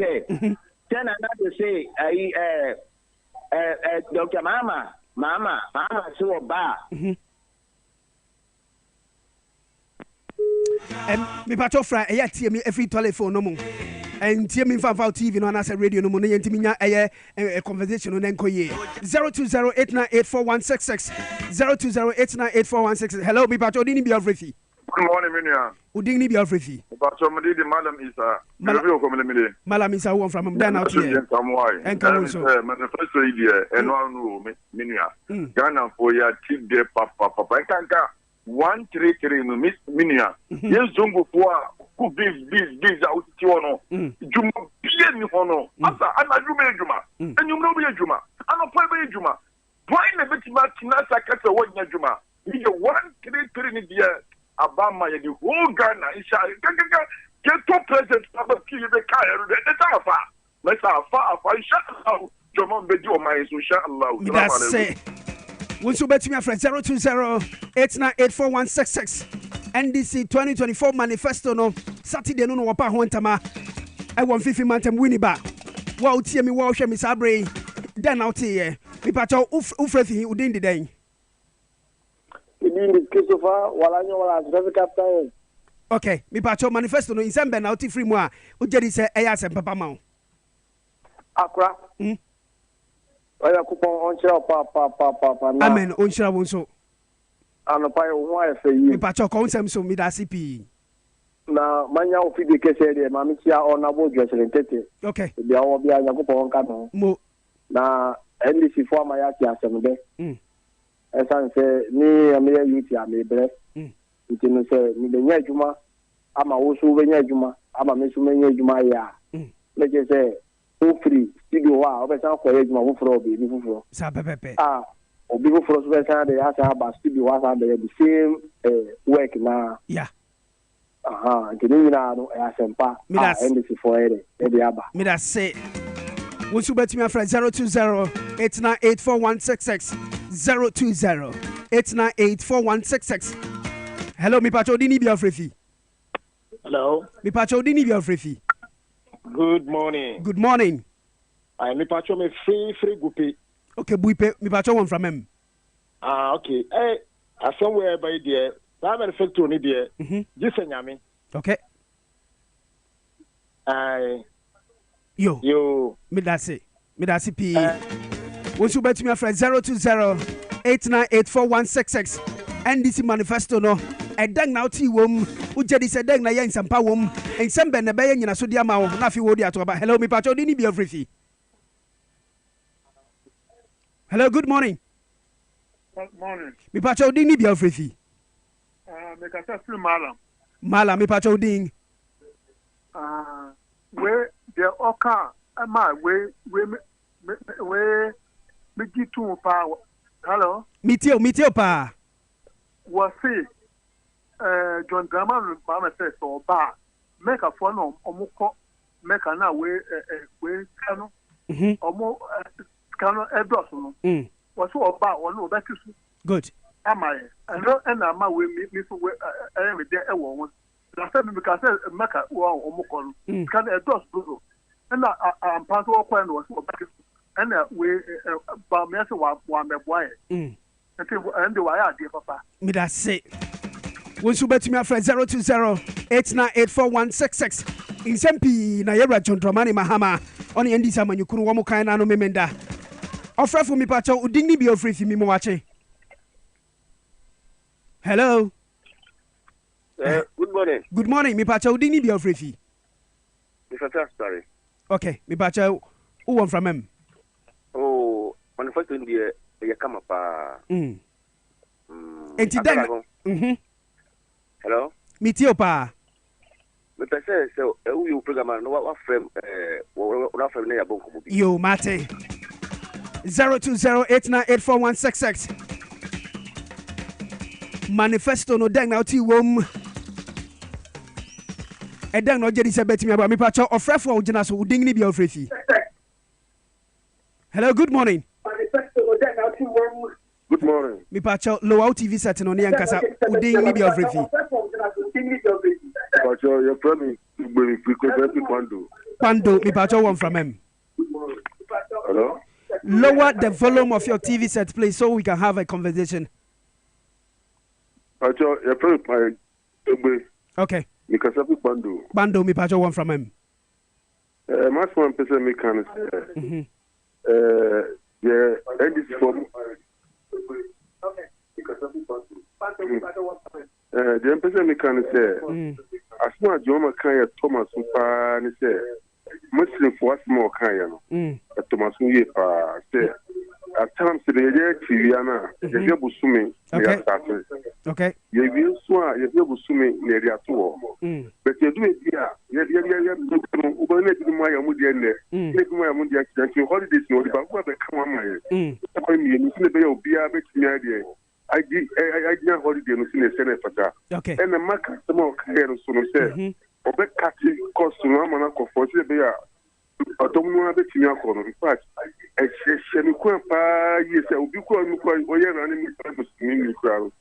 say. Then another say, Dr. Mama, so ba. Me pato fra e tie me every telephone no mo. And tie me fa TV no na say radio no mo no yentimi nya a conversation no nkoye. 0208984166 0208984166. Hello, me pato dini be everything. Good morning, Minia. Udini be everything. But somebody the Madam Isa. Madam Isa one from down out here. And come so. Manifesto idea and one room, Minia. Ghana for your tip there, papa. I can't 133 Miss Minia. Yes, Zungo for could be out Tiono. Juma, Bien Hono. After I'm a Juma. And you know be a Juma. I'm a private Juma. Why a bit much Nasa Kata one Juma? He's a 133 year. Abama, the whole Ghana is get to present of the key the car. Let's have far. Inshallah, Jamon Bedio, my inshallah. That's it. Once you bet me a friend 020-8984166 NDC 2024 manifesto no Saturday no wapa hontama I want 50 mantem winnie ba wa utie mi wa hwe mi sabre then out here mi pacho ufrefi udin den okay mi pacho manifesto no insembe na uti free mu a ujedi se eya se papa ma Akora oya kupon onchira pa na amen onchira wonso anopa yo ho afa yi mi pacho ko nsem so mi da CP na manya ofidi kese de ma mi tia ona bo dwesere tete okay bia wo bia yakupon ka no mo na NDC for my yaki asem de esan se ni ame yuti ame bre ntino se mi de nya adwuma ama wo so be nya adwuma ama me so me nya adwuma ya leje se free studio wa obesan ko ye adwuma wo fro obi ni fufuro sa pepepe obi fufuro so be san de asa ba studio wa sa de the same work na yeah ntino nyina no asempa NDC for ere e de aba me da say once you bet me a friend 020-8984166 020-8984166. Hello, mi pacho dini bi ofrefi. Hello. Mi pacho dini bi ofrefi. Good morning. Good morning. I mi pacho me free gupi. Okay, buipe mi pacho one from him. Okay. Eh, somewhere by there. That manifesto ni there. Just nyame. Okay. Yo, me that's it. P. Once you bet me a friend 020-8984166 NDC manifesto no. A dang now tea wom. Ujedi said dang na yen sampa wom. And some ben the bayan in a sodia mao. Nafi wodi atoba. Hello, me pacho dini be free. Hello, good morning. Good morning. Me pacho dini be free. Me kasa free malam. Malam me pacho ding. Where the oka ama we me gitu pa hello mitio pa was say John Drama ba me say so ba make a phone omuko make na we kanu omo kanu edos no was so ba won no be kisu good ama and ama we me so we me dey e wo won na say me ka say make a wo omuko no kan edos bro and I'm part of one was and we but me say one me boy and the wire dey papa me that say once you bet me a friend 020-8984166 in sempi na yera John Dramani Mahama on the NDC amanyukuru wo mo kan na no memenda offer for me pacho udini bi offer fi mi mo wache hello good morning me pacho udini bi offer fi Mr. Sorry. Okay, me pacha who one from him? Oh, manifesto in the come up. Hello? Mitio pa. Me pese so you program no what frame what frame na bonko bi. Yo mate. 020-8984166. Manifesto no dang now ti wom. And then no jedi se betimi aba me pacho ofrefo ogina so uding ni bi ofrefi. Hello, good morning. Good morning. Me pacho low out TV set no ne yankasa uding ni bi ofrefi. Pacho your friend be free kwando. Pando, me pacho one from him. Hello? Lower the volume of your TV set, please, so we can have a conversation. Pacho, you're probably Okay. Because of Bando. Bando, me pacho one from him. Most one person me can say. Yeah, and this from. Because of the person me can say. As much as Joma Kaya Thomas Upa say. Muslim for us more Kaya. Thomas Upa say. At times the Tiana, the Busumi, okay. You will swear, you will Busumi near the tour. But you do it here. You my Amudian, make my Amudian, you holidays, no, but what the come on, I mean, you will be a bit near I did holiday in the Senate. Okay. And the market, the more care, so to say, or back cutting cost to Ramanako for Sibia. I don't know about your corner. In fact, I say, yes, I will be quite running crowd.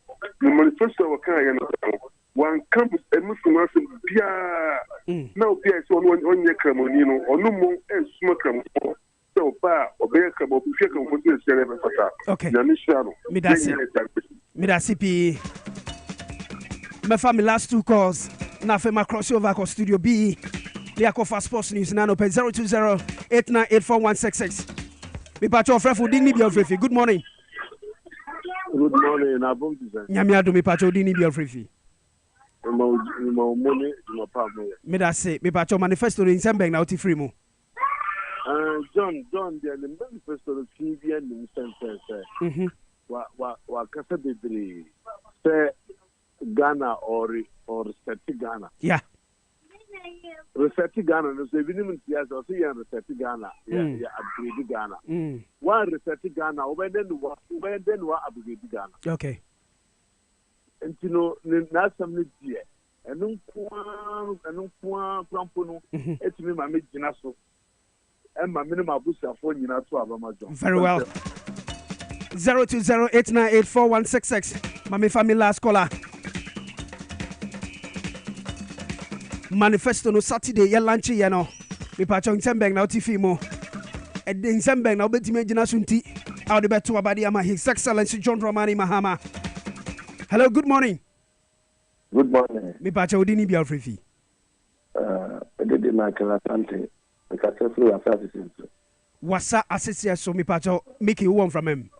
The manifesto of Kayan, one campus and Muslim now, there's on your Camonino or no more and smoke so far or bear come up with your competition. Okay, Midasi P. My family last 2 calls. Now for my crossover across Studio B. The Akora Sports News now open 020-898-4166. Me patch off for Dini Biofrifi. Good morning. Good morning, Abum. Nyamiado me patch Dini Biofrifi. Me that say me patch manifesto in Sembeng now free mo. John, the manifesto of TV and sentence. Wa kasa bedri. Say Ghana or Seti Ghana. Yeah. Research Ghana, no, so we didn't see us or see research Ghana, upgrade Ghana. One research Ghana, when then what upgrade Ghana. Okay. And you know, that's some year. And no point, Prampono, it's me, my Midginaso, and my minimum booster for you not to have a major. Very well. 020-898-4166. My family last caller. Manifesto no Saturday ya lunch ya no me pacho Nsembeng na otifi mo e de Nsembeng na obetime gina sunti out the beto abadi ama His Excellency John Dramani Mahama. Hello, good morning. Good morning. Me pacho odini bia ofrefi Dede Michael Asante because through assassin wasa assessor so me pacho make you one from him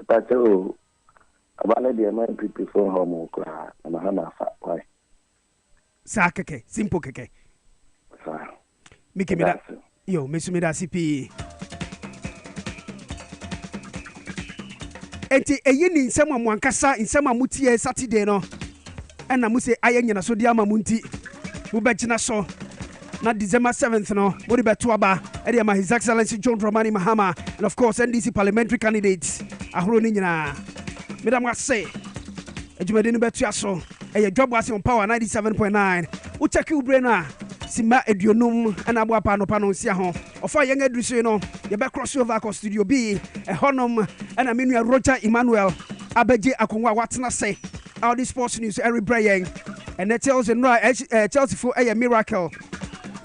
pacho abale de man people for home kra na Mahama fa why sa keke simple keke Miki me that yo me sumi da CP enti eyi ni nsem amwankasa nsem amutie Saturday no na mu se ayenya so dia mamunti mu begina so na December 7th no mo de beto aba e de ma His Excellency John Dramani Mahama and of course NDC parliamentary candidates ahoro ni nyina me da mo ase ejumade ni beto aso Dwabo Ase on power 97.9. U check you brain na sima eduonum na abo apa no pa no sia ho. Ofa yen adruso no ye be cross over across Studio B honom na menu Roger Emmanuel abeje akonwa watena se. All the sports news every brain and it tells no Chelsea for a miracle.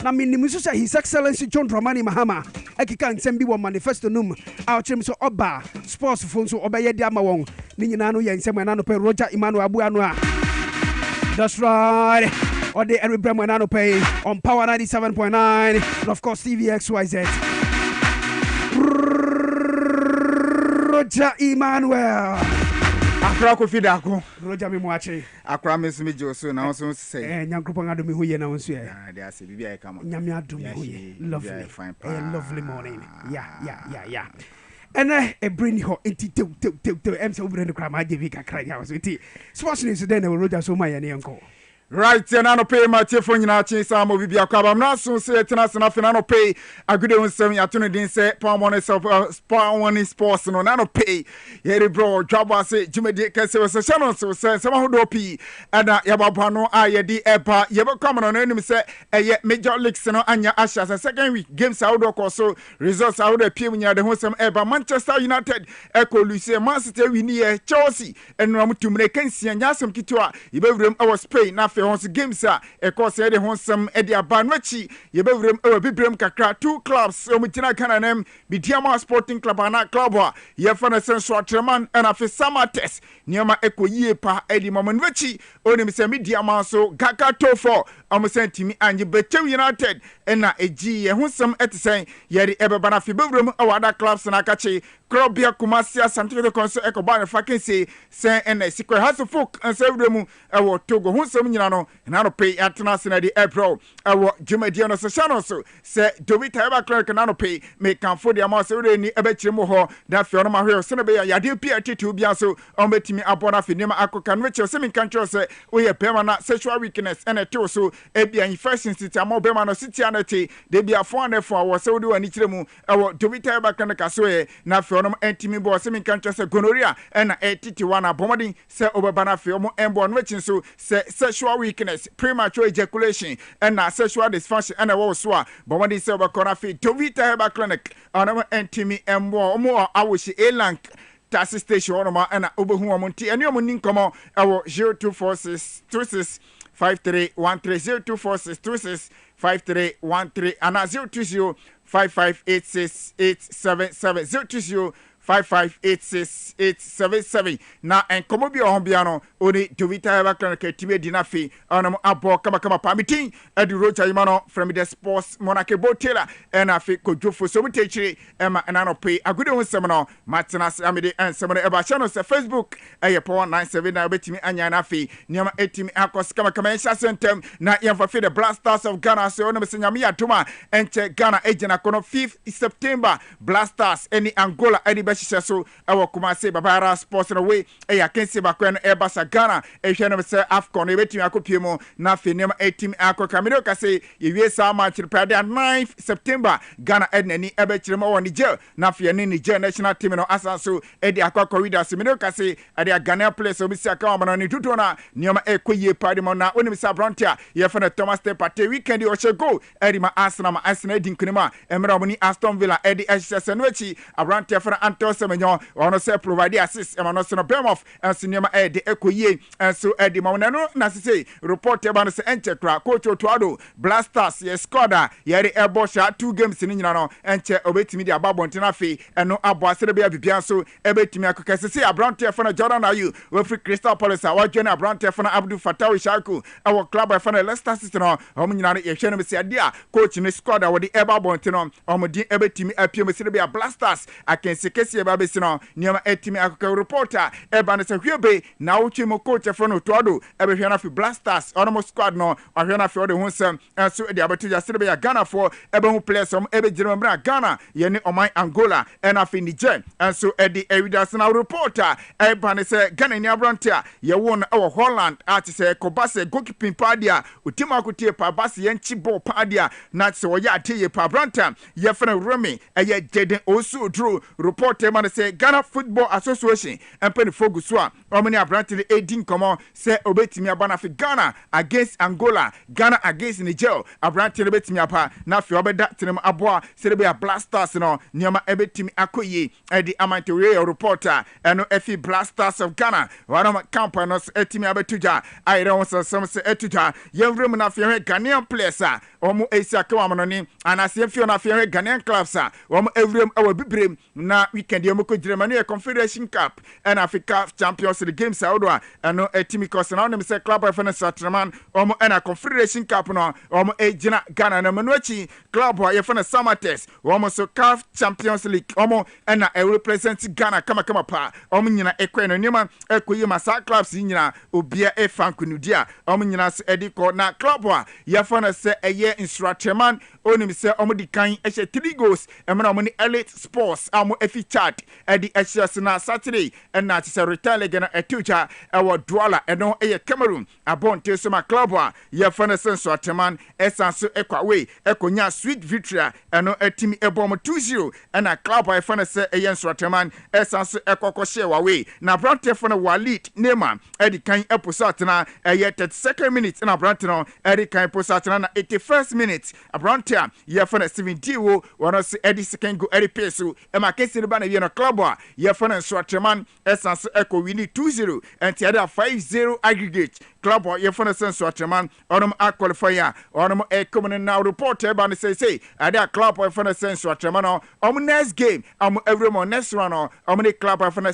Na minimu so His Excellency John Dramani Mahama ekika nsem bi wo manifesto num awchim so oba sports phone so obeye di ama won ni nyina no ye nsem na no pe Roger Emmanuel abu anu a. That's right. Or the every brand when pay on Power 97.9 and of course TVXYZ. Roger Emmanuel. Akora Kofi Darko. Roger me mwache. Akora me Joso na so say. Nyankopon ado me huye na wonso e. They say bibia e kama. Nyame ado me huye. Lovely. Lovely morning. Yeah. And a bring her into I'm so bring the crama Javika crying house with tea. Sports news then Roger so my uncle. Right, and I no pay my telephone in our chase. I'm over here. I'm not so say tennis and nothing. I no pay a good one. 7 ya tune din say pound money sports no. I no pay. Here bro, Dwabo Ase Jimmy de kase was a channel so say some who do pay. And ya baba no aye di epa. You be come on enemy say major leagues no anya asha. Second week games out do so results out the pay when you the some eba Manchester United Echo Lucy Man City we near Chelsea and no mutumre kensi anya some kitwa. You be room our Spain na afei ho so games a ɛkɔ sɛ de ho nsɛm de aba no akyi yɛbɛwuram bibrem kakra two clubs ɔmugyina kananam Bidiama Sporting Club ana club a yɛfa no sɛ nso atreman ɛna afei Samates nneɛma ɛkɔ yie pa ɛde mama no akyi onim sɛ Bidiama so Gaka Tofo ɔmo sɛ ntimi anye Betew United ɛna ɛgyi yɛ ho nsɛm ɛte sɛn yɛde ɛbɛba no afei bɛwuram ɛwɔ ada clubs na akakye Krobia Kumasi Asante Konso ɛkɔba ne fa kense sɛ ɛna sikɔ hasofok nsa wuramu ɛwɔ Togo ho nsɛm nyina no na no pay atena sena de April ɛwɔ dwumadie no so hyɛ so sɛ Dovita ɛba clerk na no pay me kanfo de ama sɛ wure ni ɛbɛkyerɛ mu hɔ da fɛ no ma hwɛ sɛ no bɛyɛ yade pia tete bia so ɔmbɛtimi abɔ no afɛ nneɛma akɔka no kyerɛ sɛ me kan kyerɛ sɛ woyɛ bɛma na sexual weakness ɛna ɛtew so ebia infection city ama bɛma no city anete de bia fo anefo a wɔ sɛ wode wani kyerɛ mu ɛwɔ Dovita ɛba clerk ka so yɛ na fɛ no ɛntimi bɔ sɛ me kan kyerɛ sɛ gonorrhea ɛna ɛtete wana bomodin sɛ obɛba na fɛ ɔmo ɛmbɔ no akyi so sɛ sexual weakness premature ejaculation ɛna sexual dysfunction ɛna ɛwɔ so a bomodin sɛ obɛkɔ na fɛ Dovita Herbal Clinic ɔno ɛntimi ɛmbɔ ɔmo awohye elank taxi station ɔno ɛna obehu ɔmo nti ɛne ɔmo ni nkɔmɔ ɛwɔ 024626 5313 024626 5313 ana 020 5586877 020 5586877 na enkomo bi ohon bia no oni Dovita Herbal Clinic tibe di na fe onam abo kama pa meeting edi rocha yima no from the sports monake botela na fe kodwofo so mutechire ema na no pay agude ho sem no matena amede ensem no eba hye no se Facebook eye power 979 betimi anya na fe niam etimi akos kama ensha sentem na yemfa fe the Blasters of Ghana so onam se nyame atoma enche Ghana ejina kono 5th September Blasters any Angola any so our Kumase Babara Sports in a way a Kensi Bakwen Ebasa Ghana a Shannon say Afcon ebetim akopimo na fenem etim akọ Camino Kase ye sa match prade 9th September Ghana ednani ebechirem o Niger na fe ni Niger national team no asanso edi akọ corridor semino Kase ade Ghana players obi si aka mo no ni tutu na nioma ekoyie party mo na onim sa Brontia ye fe na Thomas Partey weekend o che go edi ma Arsenal edi nkunima emra mo ni Aston Villa edi ehsese no echi Brontia fe Semenyo ono se provide assist e no se no Bournemouth ensinema e de ekoyie enso e de ma no na se report e ba no se enche kra coach Otuado Blasters ye scored ye re ebo sha 2 games ni nyina no enche obetimi de ababontina fe eno abo asere be bibia so e betimi akoko se Abrante e na Jordan Ayew we free Crystal Palace a wajene Abrante e na Abdul Fattah Shaku e club e na Leicester City no o nyina ye hwe no se ade a coach ni scored we de eba bontino o mo di e betimi apiem se be Blasters akense kesi eba besino niama etimi akoko reporter eba ne se hwebe na wochi mo coach e no Otuado e be hwe na fi Blasters ono mo squad no ahwe na fi o de ho nsem enso e de abatuja se be ya Ghana for ebe ho players om ebe jirema bra Ghana ye ne oman Angola e na fi Niger enso e de evidence na reporter eba ne se Ghana ni Abrante a ye won e wo Holland at se Kobase goalkeeping padia utima akotie pa base ye nchi ball padia na se wo ya ateye pa Abrante ye fena Remy e ye Jeden Osu Drew reporter man say Ghana Football Association and penny focus one omni Abrante the 18 come say obetimi abana fi Ghana against Angola Ghana against Niger Abrante obetimi apa na fi obeda tinem aboa say be a Blasters no nioma ebetimi akoye e di amantore reporter eno efi Blasters of Ghana one camp no etimi abetuja I don't want some say etuja yevrum na fi Ghanaian players a omo esia ka wamno ni anase fi na fi Ghanaian clubs a omo evrum awa bibrem na weekend yomko Germany Confederation Cup and Africa Champions League games outdoor and no etimi cause na them say club of Satraman omo and a Confederation Cup no omo ejina Ghana na manuachi club wa yefana Samates omo so CAF Champions League omo and a represent Ghana kama pa omo nyina ekwe no nyima ekoyi masa clubs nyina obia e fankunudia omo nyina so ediko na club wa yefana se eye instructorman onim se omo di kan ehye 3 goals emna omo ni Elite Sports amo efi chat edi ehye na Saturday and na se return again etuja ewo Douala eno eye Cameroon abonte so ma club wa yefana se instructorman esanso ekwawe ekonya sweet victory eno etimi ebom 2-0 and a club wa yefana se eye instructorman esanso ekokoshe wawe na Brante fana Walid Neema edi kan eposat na eye 32nd minute na Brante no edi kan eposat na 81st minute Brante a yɛfɔ 17 wo wɔno so ɛde second go ɛde pay so ɛma kesi no ba na wie no club a yɛfɔ no Nsoatreman ɛsan so ɛkɔ wini 2-0 ɛnti ɛde a 5-0 aggregate club a yɛfɔ no Nsoatreman ɔnom aqualify a ɔnom ɛkɔm no now report ɛba no say ɛde a club a yɛfɔ no Nsoatreman no ɔmo next game ɔmo every next one no ɔmo ne club a yɛfɔ no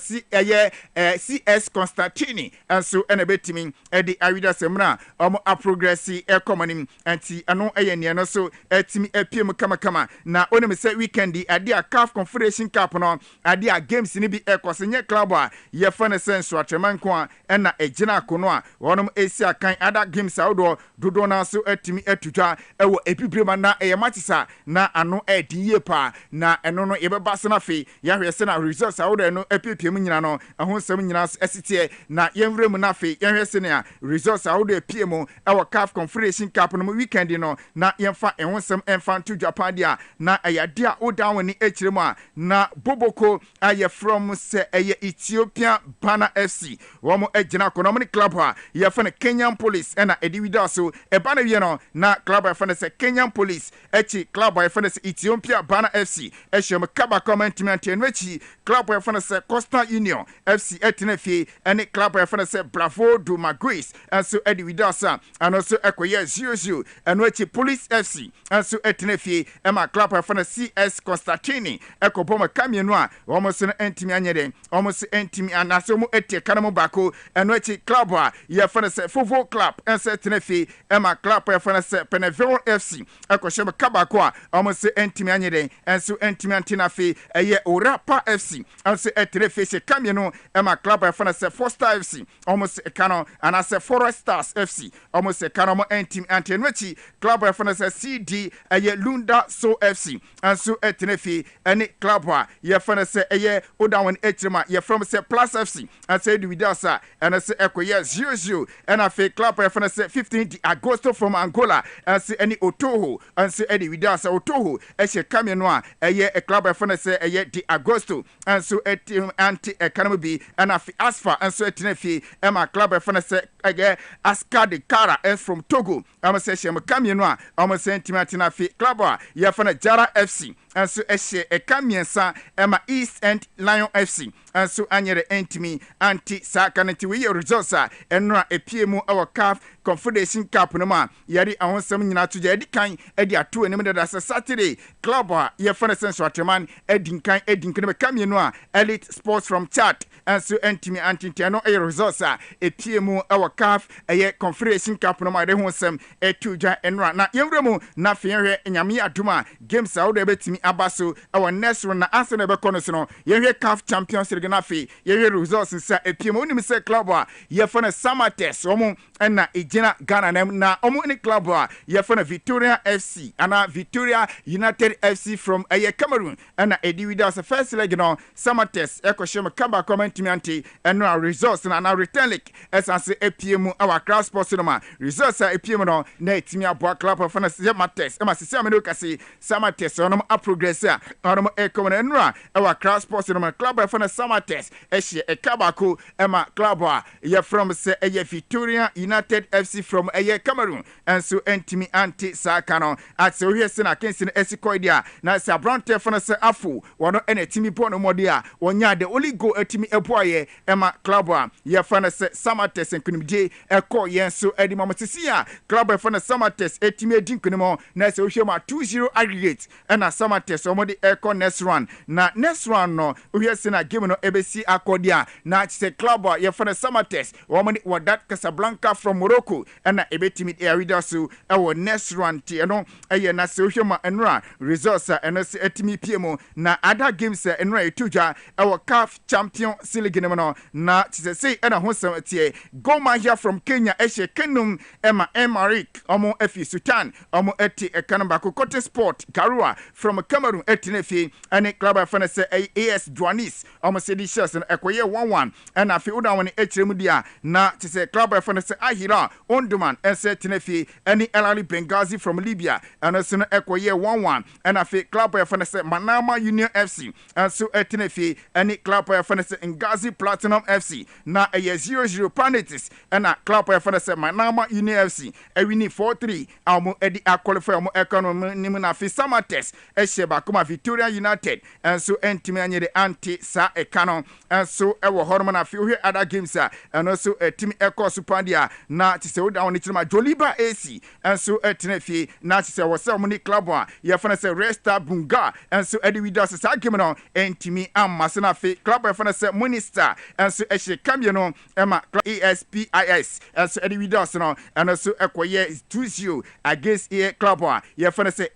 CS Constantini ɛnso ɛna betimi ɛde awida semna ɔmo aprogressi ɛkɔm anti ano ɛyɛ nea no so ɛtimi ɛpiem kama na onim sɛ weekend ade a CAF Confederation Cup no ade a games ni bi ɛkɔse nye club a yɛfa ne sɛ Nsoatreman ko a ɛna ɛgyina akono a wɔnom esi akan ada games awdo dodo na so ɛtimi ɛtutwa ɛwɔ epibrema na ɛyɛ matisa na ano ɛdi yie pa na ɛno no yɛbɛba se na fe yɛhwɛ sɛ na results awdo no ɛpiem nyina no ɛho nsɛm nyina ɛsitie na yɛnwrɛ mu na fe yɛhwɛ sɛ ne a results awdo ɛpiem ɛwɔ CAF Confederation Cup no weekend no na yɛmfa ɛho nsɛm ɛmfa to Japan dia na ɛyɛ dia o down woni ɛkyerɛ mu a na Boboko ayɛ from sɛ ɛyɛ Ethiopia Bana FC wɔn ɛgyina kono mo ne club a yɛfa no Kenyan Police ɛna ɛdi wida so ɛba na wie no na club a yɛfa no sɛ Kenyan Police ɛkyi club a yɛfa no sɛ Ethiopia Bana FC ɛhyɛ mo kaba comment and ɛnwɛkyi club a yɛfa no sɛ Coastal Union FC ɛtena fie ɛne club a yɛfa no sɛ Bravo do Maguis ɛnso ɛdi wida so ano so ɛkɔyɛ 0-0 ɛno ɛkyi Police FC ɛnso ɛtena fie ɛma club a yɛfa no CS Constantini ɛkɔbɔ mo kamienu a wɔn so no ɛntimi anyɛ den wɔn so ɛntimi anase wɔn ɛte kana mo baako ɛno ɛkyi club a yɛfa no sɛ Fovo Club ɛnso ɛtena fie ɛma club a yɛfa no sɛ Peneville FC ɛkɔhyɛ mo kabako a wɔn so ɛntimi anyɛ den ɛnso ɛntimi antena fie ɛyɛ Orapa FC ɛnso ɛtena fie hyɛ kamienu ɛma club a yɛfa no sɛ Foster FC wɔn so ɛka no anase Forest Stars FC wɔn so ɛka no wɔn ɛntimi antena ɛkyi club a yɛfa no sɛ CD ɛyɛ Lunda So FC ɛnso ɛtena fie ɛne club a yɛfa no sɛ ɛyɛ odawan ɛkyerɛm a yɛfrɛ sɛ Plus FC ɛsɛ ɛdi widasa ɛno sɛ ɛkɔyɛ 0-0 ɛna fe club a yɛfa no sɛ 15 de Agosto from Angola ɛnso ɛne Otoho ɛnso ɛdi widasa Otoho ɛhyɛ kamienu a ɛyɛ a club a yɛfa no sɛ ɛyɛ de Agosto ɛnso ɛti anti ɛkanam bi ɛna fe Asfa ɛnso ɛtena fie ɛma club a yɛfa no sɛ ɛyɛ Aska de Kara ɛs from Togo ɛmo sɛ ɛhyɛ mo kamienu a ɔmo sɛ ntimi atena fie club a yɛfa no Jara FC ɛnso ɛhyɛ ɛka mmiɛnsa ɛma East End Lion FC ɛnso anyere ɛntimi anti saa ka no nti weyɛ results a ɛno a ɛpie mu ɛwɔ CAF Confederation Cup no mu a yɛde ahonsɛm nyinaa to gya ɛdi kan ɛde ato anim dada sɛ Saturday club a yɛfa no sɛ Nsoatreman ɛdi nkan no bɛka mmienu a Elite Sports from Chad ɛnso ɛntimi anti nti ɛno ɛyɛ results a ɛpie mu ɛwɔ CAF ɛyɛ Confederation Cup no mu a yɛde ho nsɛm ɛto gya ɛno a na yɛmwerɛ mu na afei yɛhwɛ nyame adom a games a wode ɛbɛtumi aba so ɛwɔ next round na ansa na ɛbɛkɔ no so no yɛhwɛ CAF Champions League na afei yɛhwɛ results nsa ɛpie mu wonim sɛ club a yɛfa no Samatex wɔn ɛna ɛgyina Ghana nam na wɔn ne club a yɛfa no Victoria FC ana Victoria United FC from ɛyɛ Cameroon ɛna ɛdi wida sɛ first leg no Samatex ɛkɔhyɛ mu kaba kɔmɛntimi ante ɛno a results na return leg ɛsan se ɛpie mu ɛwɔ Accra Sports no ma results a ɛpie mu no na ɛtumi aboa club ɛfa no Samatex ɛma sisi amene okasi Samatex wɔn progress a ɔnom ɛkɔm no ɛnura ɛwɔ Accra Sports no ma club ɛfa no Samatex ɛhyɛ ɛkabako ɛma club a yɛfrɛ sɛ ɛyɛ Victoria United FC from ɛyɛ Cameroon ɛnso ɛntimi anti saa ka no atse wohwɛ sɛ na kensi no ɛsi kɔi dia na sɛ abrante ɛfa no sɛ afo wɔno ɛna ɛtimi bɔ no mɔde a wɔnya de only go ɛtimi ɛboayɛ ɛma club a yɛfa no sɛ Samatex nkunimdie ɛkɔ yɛn so ɛde ma sisi a club ɛfa no Samatex ɛtimi ɛdi nkunim na sɛ wohwɛ ma 2-0 aggregate ɛna Samatex ɔmode ɛkɔ next round na next round no wohwɛ sɛ na game no ɛbɛsi akɔde a na kyerɛ club a yɛfa no Samatex wɔmode Wydad Casablanca from Morocco ɛna ɛbɛtimi ɛawida so ɛwɔ next round ti ɛno ɛyɛ na sɛ wohwɛ ma ɛnora results a ɛno sɛ ɛtimi pie mu na other games a ɛnora ɛto dwa ɛwɔ CAF Champions League no mu no na kyerɛ sɛ ɛna ho sɛm tie Gor Mahia from Kenya ɛhyɛ Kenum ɛma Emarick ɔmo afi Sultan ɔmo ɛte ɛka no baako Cotton Sport Karua from Cameroon etinefi ene club afana se AS Douanis almost the shares no ekoye 1-1 and afi uda woni echiremu dia na te se club afana se Ahira Onduman ese etinefi ene El Ali Benghazi from Libya and so no ekoye 1-1 and afi club afana se Manama Union FC and so etinefi ene club afana se Ngazi Platinum FC na eye 0-0 penalties and a club afana se Manama Union FC ewini 4-3 almo edi qualify almo economy nimu na afi Samatex Esheba kuma Victoria United and so entime anye de anti sa ekano and so ewo hormon afi ohwe other games and also team eko supandia na tise wo down ni chima Dwabo Ase and so etenefi na tise wo se omni club a ye fana se Resta Bunga and so edi we does sa game no entime amase na afi club e fana se Minister and so ehye kamye no ema ESPIS and so edi we does no and so ekoye 2-0 against a club a ye fana se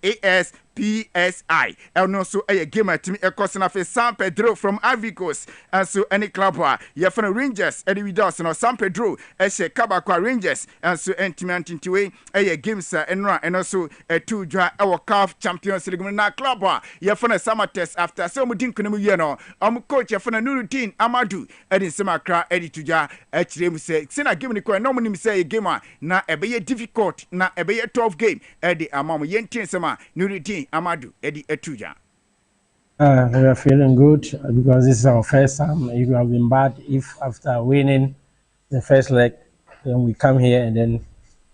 PSI. And also a game at me a cousin of San Pedro from Ivory Coast. And so any club you have Rangers, Eddie Dawson or San Pedro, as a Kabakwa Rangers, and so intimate into a games and also a 2 dry our CAF Champions League na club. You have a summer test after so much Yano. Coach you have a new routine Amadou, Eddie Samakra, Eddie Tuja, HM say, Sina give me the normally say a gamer na a be difficult, na a be a tough game, Eddie Amam Yentin Sama, new routine. Amadou Eddie Etuja. We are feeling good because this is our first time. It would have been bad if after winning the first leg, then we come here and then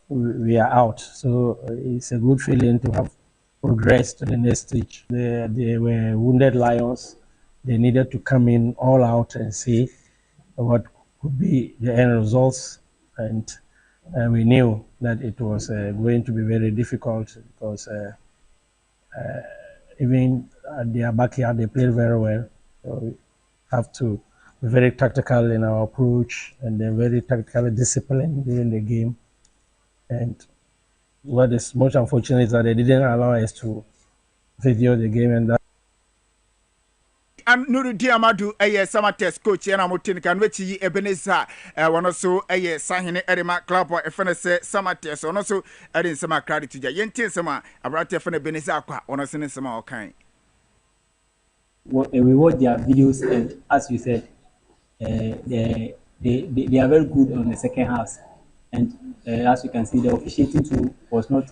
we are out. So it's a good feeling to have progressed to the next stage. They were wounded lions. They needed to come in all out and see what could be the end results. And we knew that it was going to be very difficult because even at their backyard, they played very well. So we have to be very tactical in our approach and then very tactically disciplined during the game. And what is most unfortunate is that they didn't allow us to video the game, and that. I'm Nurudi Amadou, a summer test coach, and I'm Mutin Kanwechi Ebenezer, one also a Sahine Edema Club or FNS summer test, and also adding some credit to Yentin Sama, about Fene Ebenezer, on a sentence some kind. We watch their videos, and as you said, they are very good on the second half, and as you can see, the officiating too was not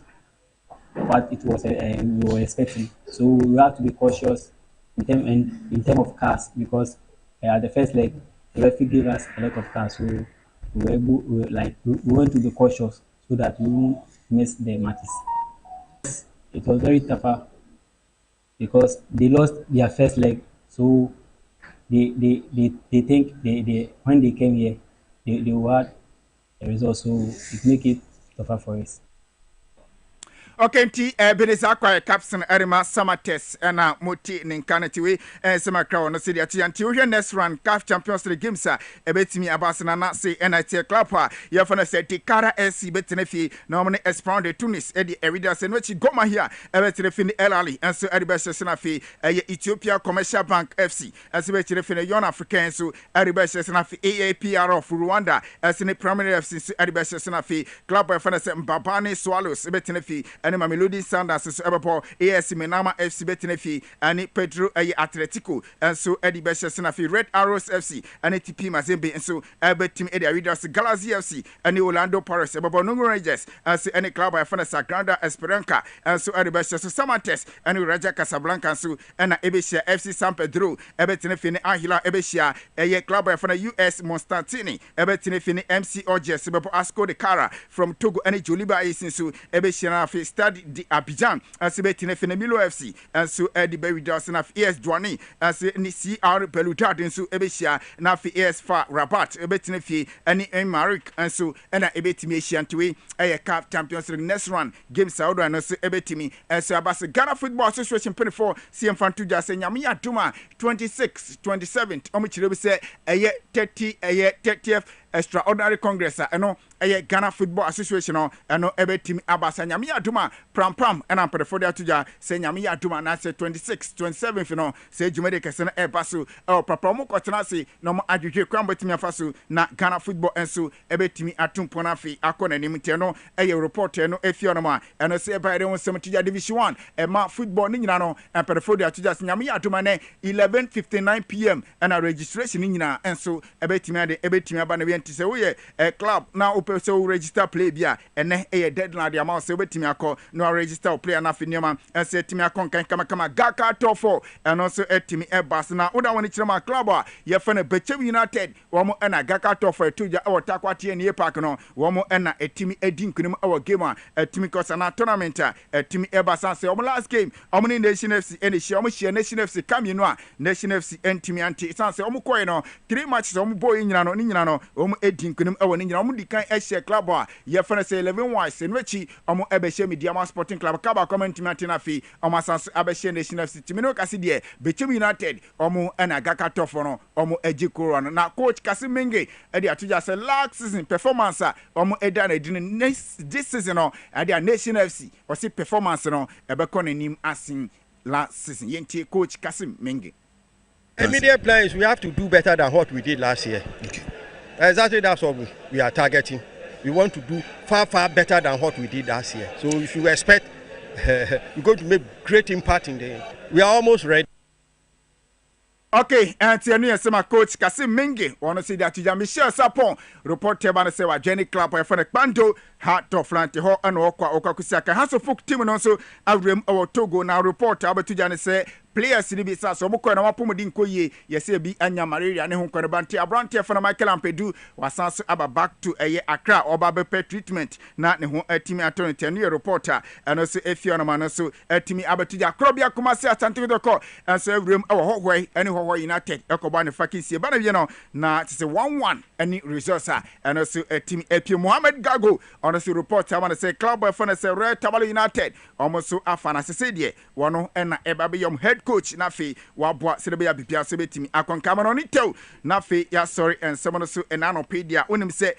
what it was we were expecting. So we have to be cautious in terms of cars, because at the first leg the referee gave us a lot of cars, so we were able, we want to be cautious so that we won't miss the matches. It was very tougher because they lost their first leg, so they think they when they came here they had a result, so it make it tougher for us. Okay, Ebenezer kwa captain Erima summer test and Moti Ninkanetiwe and Summer Crown no city until next run CAF Champions League games ebetimi abasana na say NIT club ya fana say Tikara SC betenefi normally expound the Tunis edi evidence and which goma here ebetenefi El Ali and so Eribesha Senafi Ethiopia Commercial Bank FC as ebetenefi Yon African so Eribesha Senafi AAPR of Rwanda as in the Primary FC so Eribesha Senafi club fana say Mbabane Swallows ebetenefi and Mamelodi Sundowns so Ebepo AS Menama FC betenefi and Pedro Atletico and so Eddie Besha Senafi Red Arrows FC and TP Mazembe and so Team Eddie Readers Galaxy FC and Orlando Pirates Ebepo Nungu Rangers and so any club by Fanasa Granda Esperanca and so Eddie Besha so Samantes and Raja Casablanca and so and Ebesha FC San Pedro ebetenefi Ahila Ebesha a club by Fana US Monstantini ebetenefi MC Ojes Ebepo Asco de Cara from Togo and Joliba Asin so Ebesha Stade di Abidjan as betenefi Milo FC and so Eddie Berry Dawson of ES Douane as ni CR Belutad and so Ebesha na fi ES Fa Rabat betenefi any Marik and so and ebetimi Shantuwe a CAF Champions League next run game Saudi and so ebetimi as Abas Ghana Football Association 24 CM Fantuja say nyame aduma 26 27 omichire be say 30th extraordinary congress no Ghana Football Association no ebetimi abasa nyame aduma pram and am for the atuja say nyame aduma na say 26 27 no say jumede kese na ebaso papa mo kotena se no mo adwedwe kwan betimi afaso na Ghana Football enso ebetimi atumpo na afi akona nim te no report no efio no ma eno say by the 70 Division 1 ma football ni nyina no for the atuja say nyame aduma ne 11:59 p.m. and a registration ni nyina enso ebetimi aba na we ntise wo ye club na ope so register play bia ene deadline the amount say betimi akọ no register player na finiama ense etimi akọ kan kama gaka tofo and also etimi ebas na oda woni kirema club a ye fa na Bechem United wo mo na gaka tofo etuja e takwate ne park no wo mo na etimi edi nkunim e game a etimi kosa na tournament a etimi ebas say wo last game wo ni Nation FC ene shi wo shi Nation FC kamino a Nation FC entimi anti sanse wo koy no 3 matches wo boy nyina no ni nyina no wo edi nkunim e ni nyina wo di kan e club a ye fa na say 11 wise enwechi omo ebehye Media Sporting Club kaba comment matina fi omo asase abehye Nation FC timino kase de Bechem United omo na gaka tofo no omo ejikoro no na coach Kase Menge e de atuja say last season performance omo eda na din this season no e de Nation FC o si performance no ebeko nanim asin last season yenti coach Kase Menge. Immediate plans, we have to do better than what we did last year. Okay. Exactly, that's what we are targeting. We want to do far better than what we did last year. So if you expect, we're going to make great impact in the. We are almost ready. Okay, and tell my coach Kase Menge wanna see that you Michel Sapon report tebana say wa Jenny Club for the Pando heart of Lanti ho and Okakusaka has a folk team and also Avrim or Togo now report about to Jani say players in the business so moko na wapomodin koye yese bi anya malaria ne ho korebanti abrante for Michael Ampedu wasanso aba back to Accra oba be treatment na ne ho atimi atone new reporter and also efio na man so atimi abatuja krobia kumase atante doko and so Avrim ho hwe any ho United ekoba ne fakinsie bana bi no na tse 1-1 any resource and also atimi Epi Mohamed Gago on the report I want to say club boy for say Red Tabale United almost so afana se die wono na ebabe yom head coach na fe wabwa se be ya bibia se betimi akonkama no tew na fe ya sorry and someone so enanopedia onim say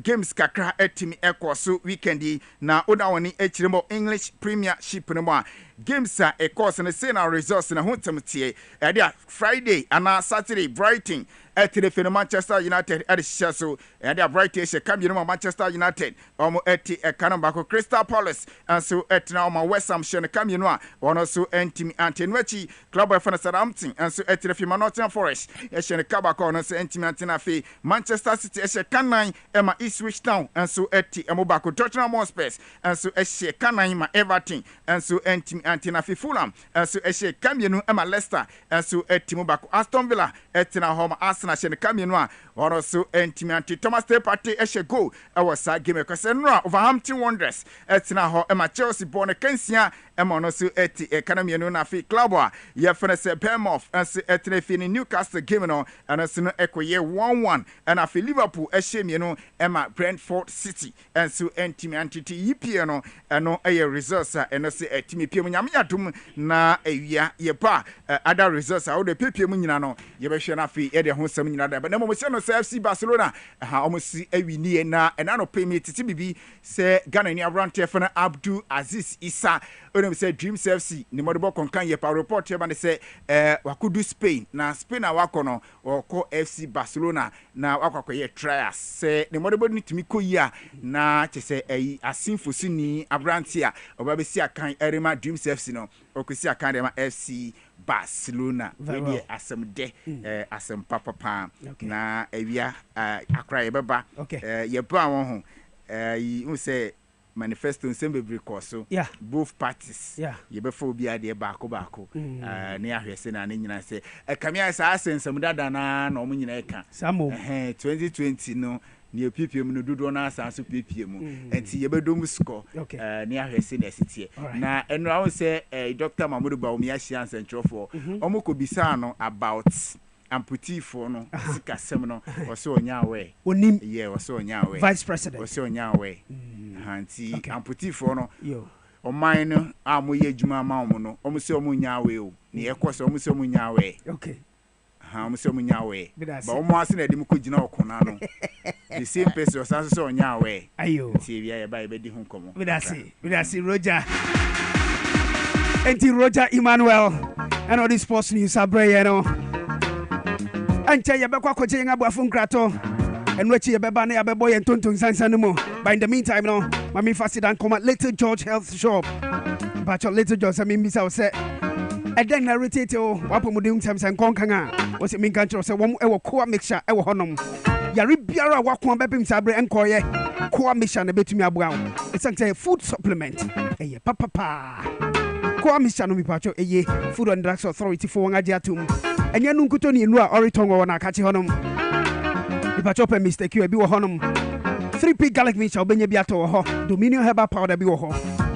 games kakra etimi ekoso weekend na oda woni echiremo English Premiership no mo games a course and say na results na hotemtie e Friday and Saturday Brighton at the Manchester United at the Shaso and the Brighton come you know Manchester United at a Canambako Crystal Palace and so at now my West Ham Shen come you know one also Antimi Antinwechi club of Southampton and so at the Nottingham Forest a Shen Kabako and so Antimi Antinafi Manchester City as a canine Emma Ipswich Town and so at the Mobako Tottenham Hotspur and so a she canine ma Everton and so Antimi Antinafi Fulham and so a she come you know Emma Leicester and so at Mobako Aston Villa at na home Arsenal she come you know one also Antimi Thomas Day Party a she go our side game because Overhampton Wanderers at na ho Emma Chelsea born a Kensia Emma no so at economy no na fi club a ye fene say Bournemouth and so at na fi Newcastle game no and so no ekoye 1-1 and afi Liverpool a shame you know Emma Brentford City and so Antimi Antiti EPL no eno a results and so etimi piem nyame adum na awia ye pa other results how the piem nyina no ye be hwe na fi ye de ho sam nyina da but na mo se no FC Barcelona ha omosi awini na enano payment titi bibi say Ghana ni abrante fena Abdul Aziz Issa onem say Dreams FC ni modebo konkan ye pa report ye ba ne say wakudu Spain na Spain na wako no wako FC Barcelona na wako ye trials say ni modebo ni timi koyia na che say asinfosi ni abrante a oba si akan erema Dreams FC no okwesi akan erema FC Barcelona we asem de asem papa na awia Akora ye beba ye ba won ho you say manifesto nsembebri koso both parties ye be for bia de baako ne ahwese na ne nyina se kamia sa asensem dada na no nyina eka samo 2020 no ne PPM no dodo na asanso PPM enti ye bedom score ne ahwese na sitie na eno awo se Dr. Mamudu Baumi ahia ansentrofo omukobisa no about amputee for no sika sem no oso onyawe onim oso onyawe vice president oso onyawe hanti amputee for no oman no amoye adwuma ma omo no omo se omo nyawe o ne ekoso omo se omo nyawe I'm so many away. But almost in a democratic conano. The same person was also on your way. Ayo. See, I buy Betty home. With us, Roger. Enti Roger Emmanuel. And all these sports news are brayano. And tell you about coaching about Funkrato. And what you beba ne boy and Tontun Sansanimo. But in the meantime, no, Mammy Fasted and come at Little George Health Shop. But your Little George, I mean, Miss Outset. And then narrated to Wapumudum Tams and Konkanga. Was it mean country? So one ever core mixture, ever honum. Yari Biara Wakwan Bepim Sabre and Koye. Core mixture and a bit to me about. It's a food supplement. A papa. Core mixture no me pacho, a Food and Drugs Authority for Wangajatum. And Yanunkutoni in Rua Oritongo on a catchy honum. If I chop a mistake, you be a honum. 3P garlic mixture, Benya Biato, Dominion Herbal Powder be a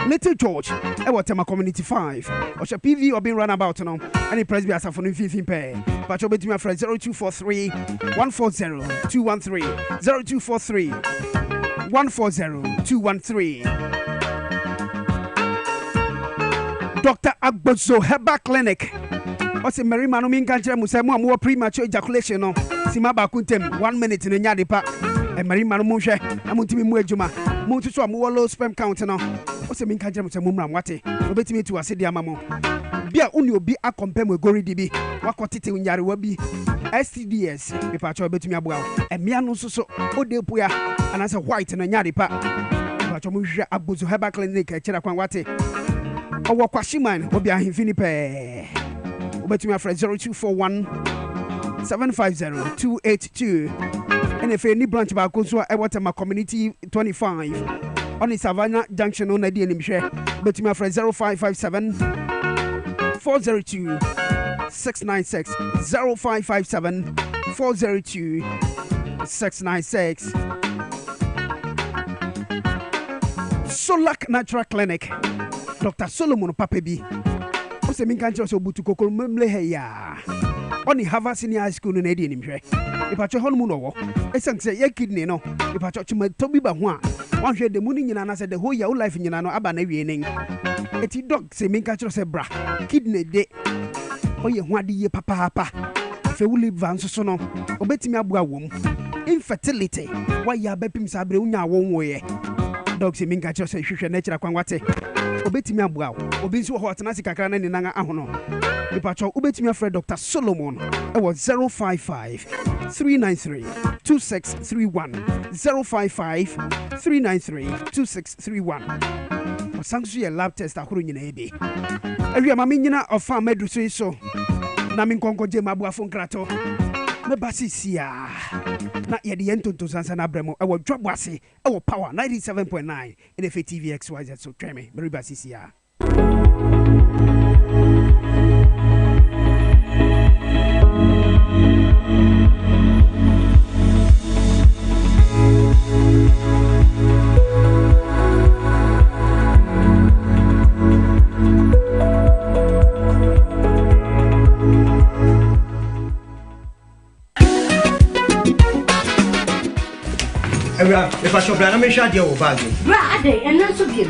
Little George, Ewatema Community 5, or shall PV or being run about now, and the press be as a phone 15 pay. But you'll be to my friend 0243 140 213 0243 140 213. Dr. Agbozo Herbal Clinic. What's a Mary Manomin Kancha Musamo more premature ejaculation? Simaba Kuntem, 1 minute in a yadipa, and Mary Manomusha, Amuntimi Mujuma, Mutu more low sperm count now. What's a Minka Jamus and Mumram Wati? Obey me to a city amamo. Bia only be a compare with Gori DB, Wakati in Yariwabi, STDS, if I try to me about, and Miano so, Odepuya, and as a white and a yadipa. But Musha Abuzu Herbal Clinic, Cherakwan Wati. Our Kwashiman will be a Infinipe. Obey to my friend 0241 750 282. And if any branch about Kuswa, I want my community 25. On the Savannah Junction on the DNM share, but to my friend 0557 402 696 0557 402 696. Solak Natural Clinic, Dr. Solomon Papebi. What's the main country of Butuko Memleheya? Only Harvard Senior High School in the DNM share. If I try Honmuno, it's a kidney no. If I touch my Toby Bahwan. One share the morning in an said the whole your life in Yanano Abanevianing. Eti dog say make a say bra, kidney de. Oh, ye wadi ye papa. If you live Vansono, obey me a womb. Infertility. Why ya bepim sabre unya won way. Dog say make a say shusha nature kwangwate. Obey me a bow. Obey so hot nasika crana in Nanga Ahono. The patrol obey me a friend Dr. Solomon. I was 055 393 2631 055 393 2631. For Sansu lab test a Hurun in Ebe. Every Mamina of Farm Medru so. Namin Conco Jema Buafon Crato. Me Basisia. Not yet the end to Sansana Bremo. I will Dwabo Ase. Our power 97.9 in FATV XYZ. So, Treme, Mary Basisia. If I shop, I'm not sure you're bad. Brad, and not so good.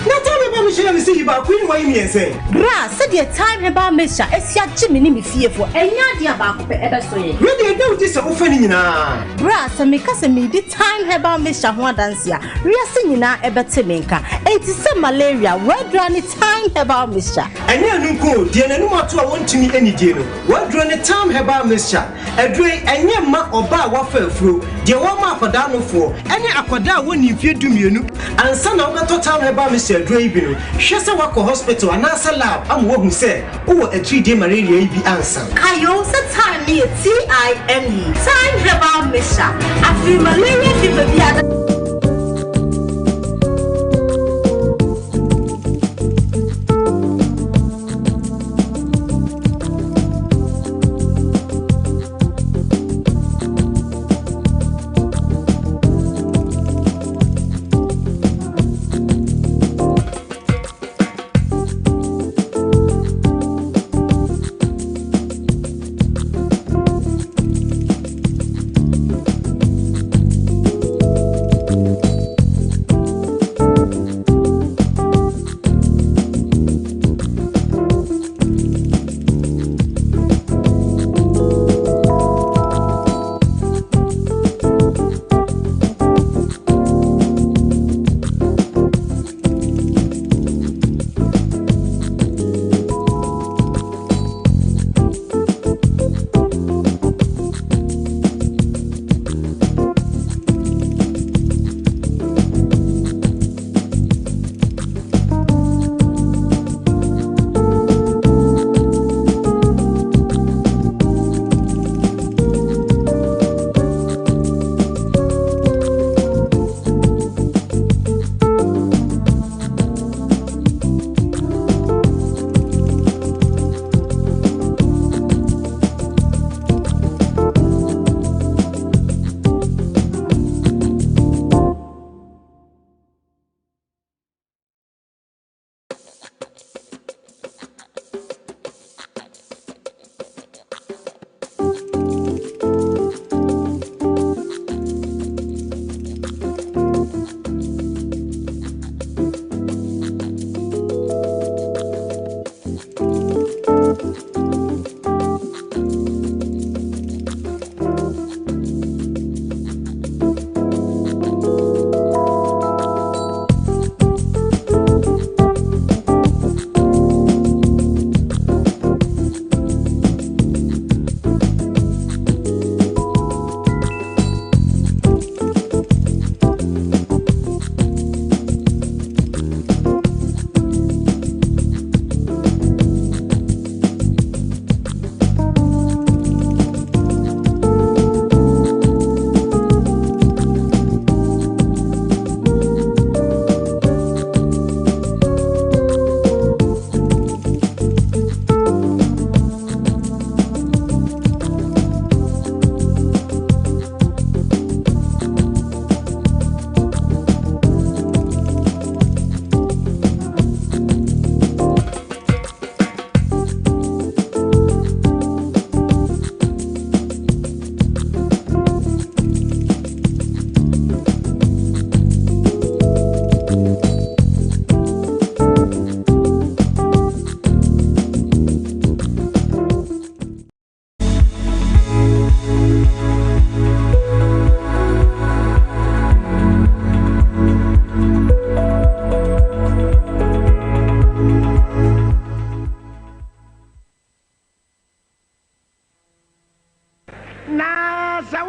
Not tell me about see about Queen Wayne say. Bra, said your time about Misha, as your Jimmy fearful, and not about ever so. Really, don't this offending now. Bra, some make us a me time about Misha one dance ya. We are singing now about Timinka. And it's some malaria, where drawn it time about Misha. And you go, dear, no more to I want to meet any deal. What drawn the time about Misha? A drink and your mark or bar waffle through. The one mark for down for any aquada when you fear to me, and son of the time about Mr. Drabino. Shasta Wako Hospital and answer lab. I'm what we said. Oh, a 3-day malaria be answer. Kayo sa time near TIME. Time about Misha. I feel malaria fever the other.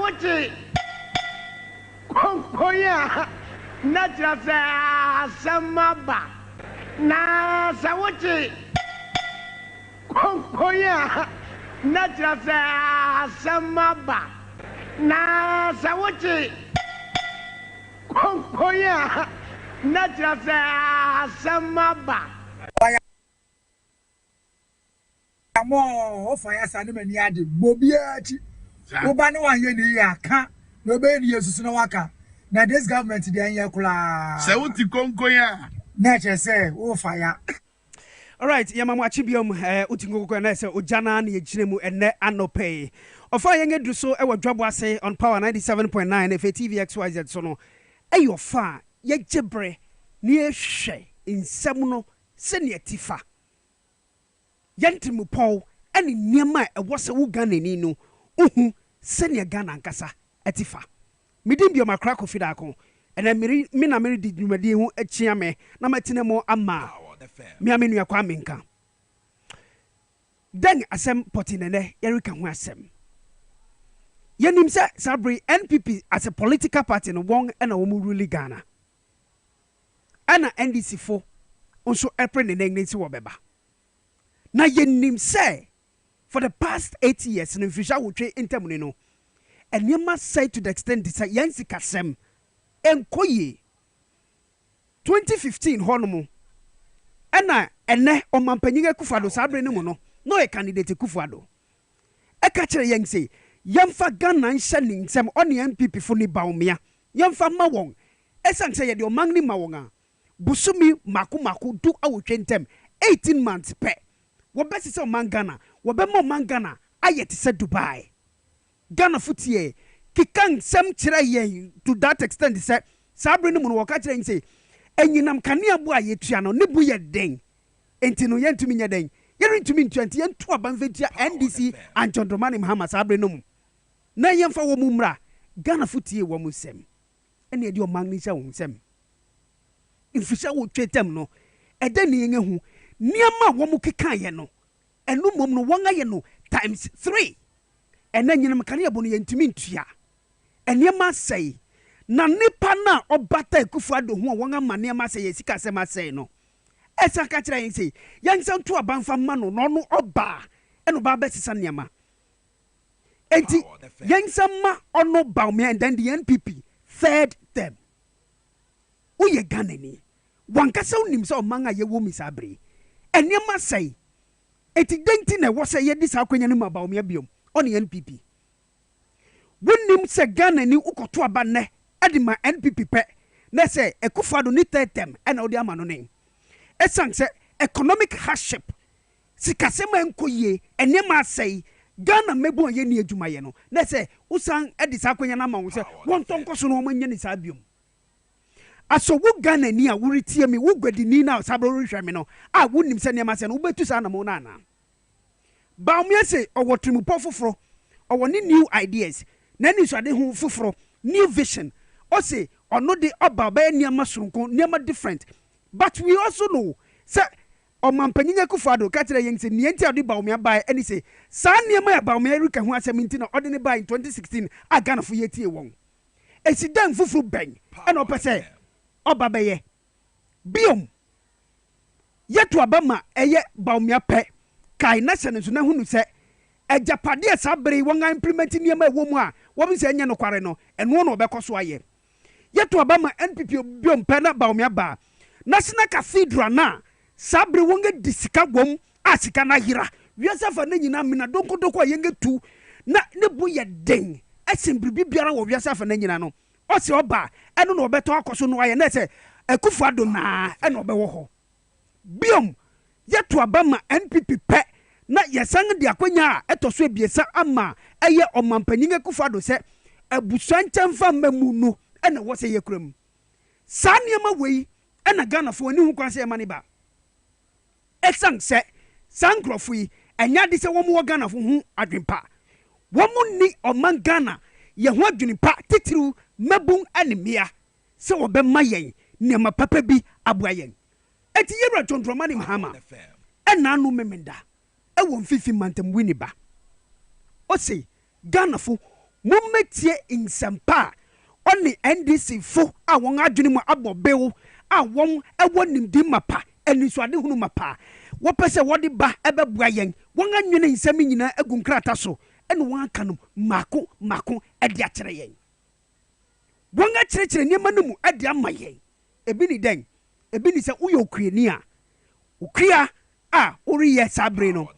sawote konkoya na trasa samaba na sawote konkoya na trasa samaba na sawote konkoya na trasa samaba Amo ofaya sane mani ade bobiachi oba ne wan ye ni aka no be ni yesusu na waka na this government dey anya kula se wuti konkoya na che se ofaya. All right, yamamu achibiom utingoko na se ojana na yechiremu enne anope ofa yenge du so e Dwabo Ase on Power 97.9 FA TV XYZ so no eyo fa ye jebre ni ehwe nsem no se ne atifa yantimu Paul ani niema e wose wo Ghana ni no uhu se ne Ghana nkasa atifa midimbio Akora Kofi Darko ena mi na meri di dwumadi hu achia me na matine mo ama mi amenu yakwa menka den asem potinene yerika hu asem yenim se sabri NPP as a political party no won ena wo mu rule Ghana ana NDC fo onso April ne ngensi wo beba na yenim se for the past 8 years no fisha wo twe intemune no enema say to the extent that yansi kasem enkoye 2015 honomo ana ene omampanyiga Kufuado sabre ne mu no no e candidate Kufuado e ka kire yen say yemfa Ghana nhye ni nsem one MPP fo ni baumia yemfa ma won esan say ye de omang ni ma won a busumi mako du awotwe ntem 18 months pe wo besi say omang Ghana wo be mo omang Ghana ayete say Dubai Ghana futie kikan sem kire yen to that extent say sabre ne mu no wo ka kire yen say enyinam kanea bu ayetua no ne bu ye den enti no yentumi nya den yerentumi 20 yentu abanvetia NDC anchondromani Muhammad sabre no mu na yemfa wo mu mra Ghana futie wo mu sem ene edi o magni sha wo sem infisha wo twetem no ede ne yen hu niama wo mu kekan ye no enu mom no won aye no times 3 ene nyinam kanea bu no yentumi ntua eniema sei na nipa na obata Kufuado hu won amane ma se yesika se ma se no esa ka kira yin se yansa nto abanfa ma no no oba eno ba besisa niama enti yansa ma ono ba me and then the NPP fed them uye Ghana ni wankasa unim se omanga ye wo misabre eniama sei eti denti na wo se ye di sa kwanya ni ma ba me biom on NPP wonim se Ghana ni ukoto aba ne adima NPP pe na say Kufuado ni tetem ena odi ama no ne esan say economic hardship sikasema enkoye enema say Ghana mebo ye ni adwuma ye no na say usan edi sa kwanya na ma wo say won tonkoso no manya ni sa biom aso wo Ghana ni a wuritie mi wo gwadi ni na sabro rehwe mi no a wonim se nema se no betu sa na mo na na ba o me say owo trimupo foforo owo ni new ideas na ni so ade hu foforo new vision o say ono de oba ba niama sonko niama different but we also know say omampanyiga Kufuado ka kire yen say nienti ade ba o me ba ani say sa niama ya ba o me erika hu asem nti na ode ne ba in 2016 Ghana fo yetie won esidan fufuru ben and opese oba be ye biom yeto abama eye ba o me pe kai na se nso na hunu se ejapade sabere won implement niama ewo mu a wo bi se enya no kware no eno no obekoso aye yeto abama NPP biom pe na ba o me ba National Cathedral na sabre wonge disika gwom asika na hira wiasa fa na nyina mina donkodoko yenge tu na ne bu ye den asembribi biara wo wiasa fa na nyina no o se oba eno no obeto akoso no aye na se Kufuado na eno obewo ho biom yeto abama NPP pe na yesang de akwanya etoso ebiesa ama eye omampanyin Kufuado se abusantemfa mamu no ena wo se yekram sa niema wei ena Ghana fo ni hu kwanse e mani ba exang se sankrofui enya de se wo mo Ghana fo hu adwempa wo mo ni oman Ghana ye ho adwempa titiru mabun anemia se wo be mayen niema papa bi aboayen eti yewra tontromani Muhammad ena anu memenda e wo mfifi mantem wini ba o se Ghana fo mommetie nsampa ɔne NDC fo a wɔn adwene mu abɔ bew a wɔn ɛwɔ nimdi mapa ɛnisuade hunu mapa wɔpɛ sɛ wɔde ba ɛbɛboa yɛn wɔn anwene nsɛm nyinaa agu nkrata so ɛne wɔn aka no mako ɛde akyerɛ yɛn wɔn akyerɛkyerɛ nneɛma no mu ɛde ama yɛn ebi ni dɛn ebi ni sɛ woyɛ okuani a okua a woreyɛ saa bere no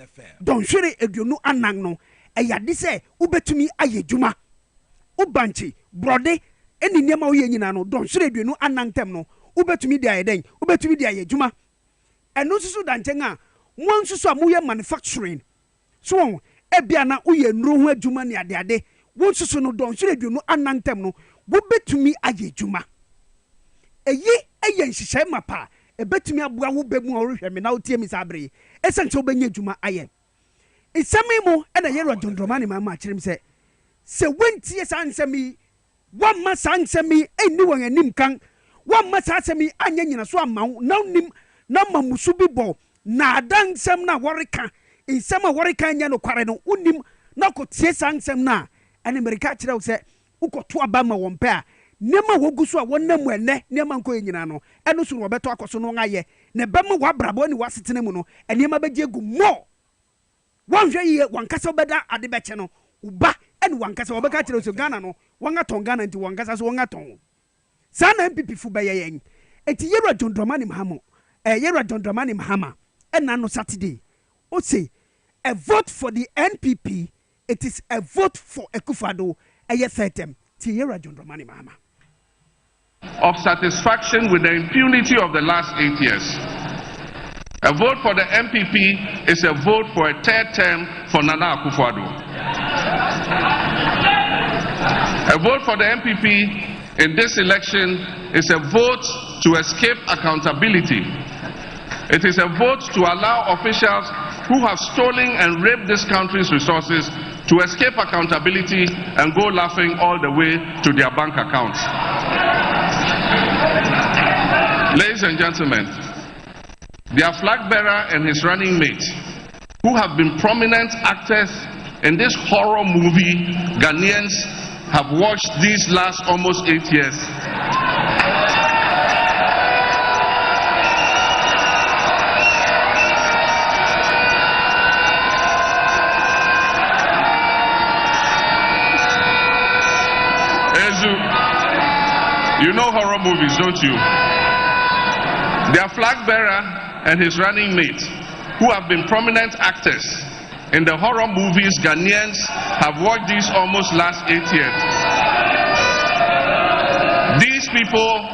dɔnhwere aduonu anan no ɛyade sɛ wobɛtumi ayɛ dwuma wobankye brɔde ɛne nneɛma woyɛ nyinaa no dɔnhwere aduonu anan tɛm no wobɛtumi de ayɛ dɛn wobɛtumi de ayɛ dwuma ɛno nso so da nkyɛn a mo nso so a moyɛ manufacturing so wɔn ebia na woyɛ nnuro ho adwuma ne adeade wo nso so no dɔnhwere aduonu anan tɛm no wobɛtumi ayɛ dwuma ɛyi ɛyɛ nhyehyɛe mapa ɛbɛtumi aboa wo bɛ mu a ɔrehwɛ me na wotie mi saa bere yi ɛsɛn sɛ wobɛnya adwuma ayɛ nsɛm yi mu ɛna yɛrɛ dondroma ne mama akyerɛ m sɛ wɔntie saa nsɛm yi wɔmma saa nsɛm yi ɛnni wɔn anim kan wɔmma saa nsɛm yi anyɛ nyina so ama wo na wonim na ma musu bi bɔ na ada nsɛm no a wɔreka nsɛm a wɔreka nyɛ nokware no wonim na kɔtie saa nsɛm no a ɛne mmerika kyerɛ wo sɛ wokɔto aba ma wɔn pɛ a nneɛma wɔgu so a wɔnam mu ɛnɛ nneɛma nkɔ yɛ nyinaa no ɛno so no wɔbɛtɔ akɔ so no ayɛ na ɛbɛma wɔabrabɔ ne wɔasetena mu no nneɛma bɛgye gu mmɔ wɔnhwɛ yie wankasa wobɛda ade bɛkyɛ no woba ɛne wankasa wɔbɛka kyerɛ so Ghana no wɔngatɔn Ghana nti wankasa so wɔngatɔn saa na MPP fo bɛyɛ yɛn eti yɛwura John Dramani Mahama ɛna no Saturday o say a vote for the NPP it is a vote for Akufo-Addo ɛyɛ third term ti yɛwura John Dramani Mahama of satisfaction with the impunity of the last 8 years. A vote for the MPP is a vote for a third term for Nana Akufo-Addo. A vote for the MPP in this election is a vote to escape accountability. It is a vote to allow officials who have stolen and raped this country's resources to escape accountability and go laughing all the way to their bank accounts. Ladies and gentlemen, their flag bearer and his running mate, who have been prominent actors in this horror movie Ghanaians have watched these last almost 8 years, you know horror movies, don't you? Their flag bearer and his running mate, who have been prominent actors in the horror movies Ghanaians have watched these almost last 8 years. These people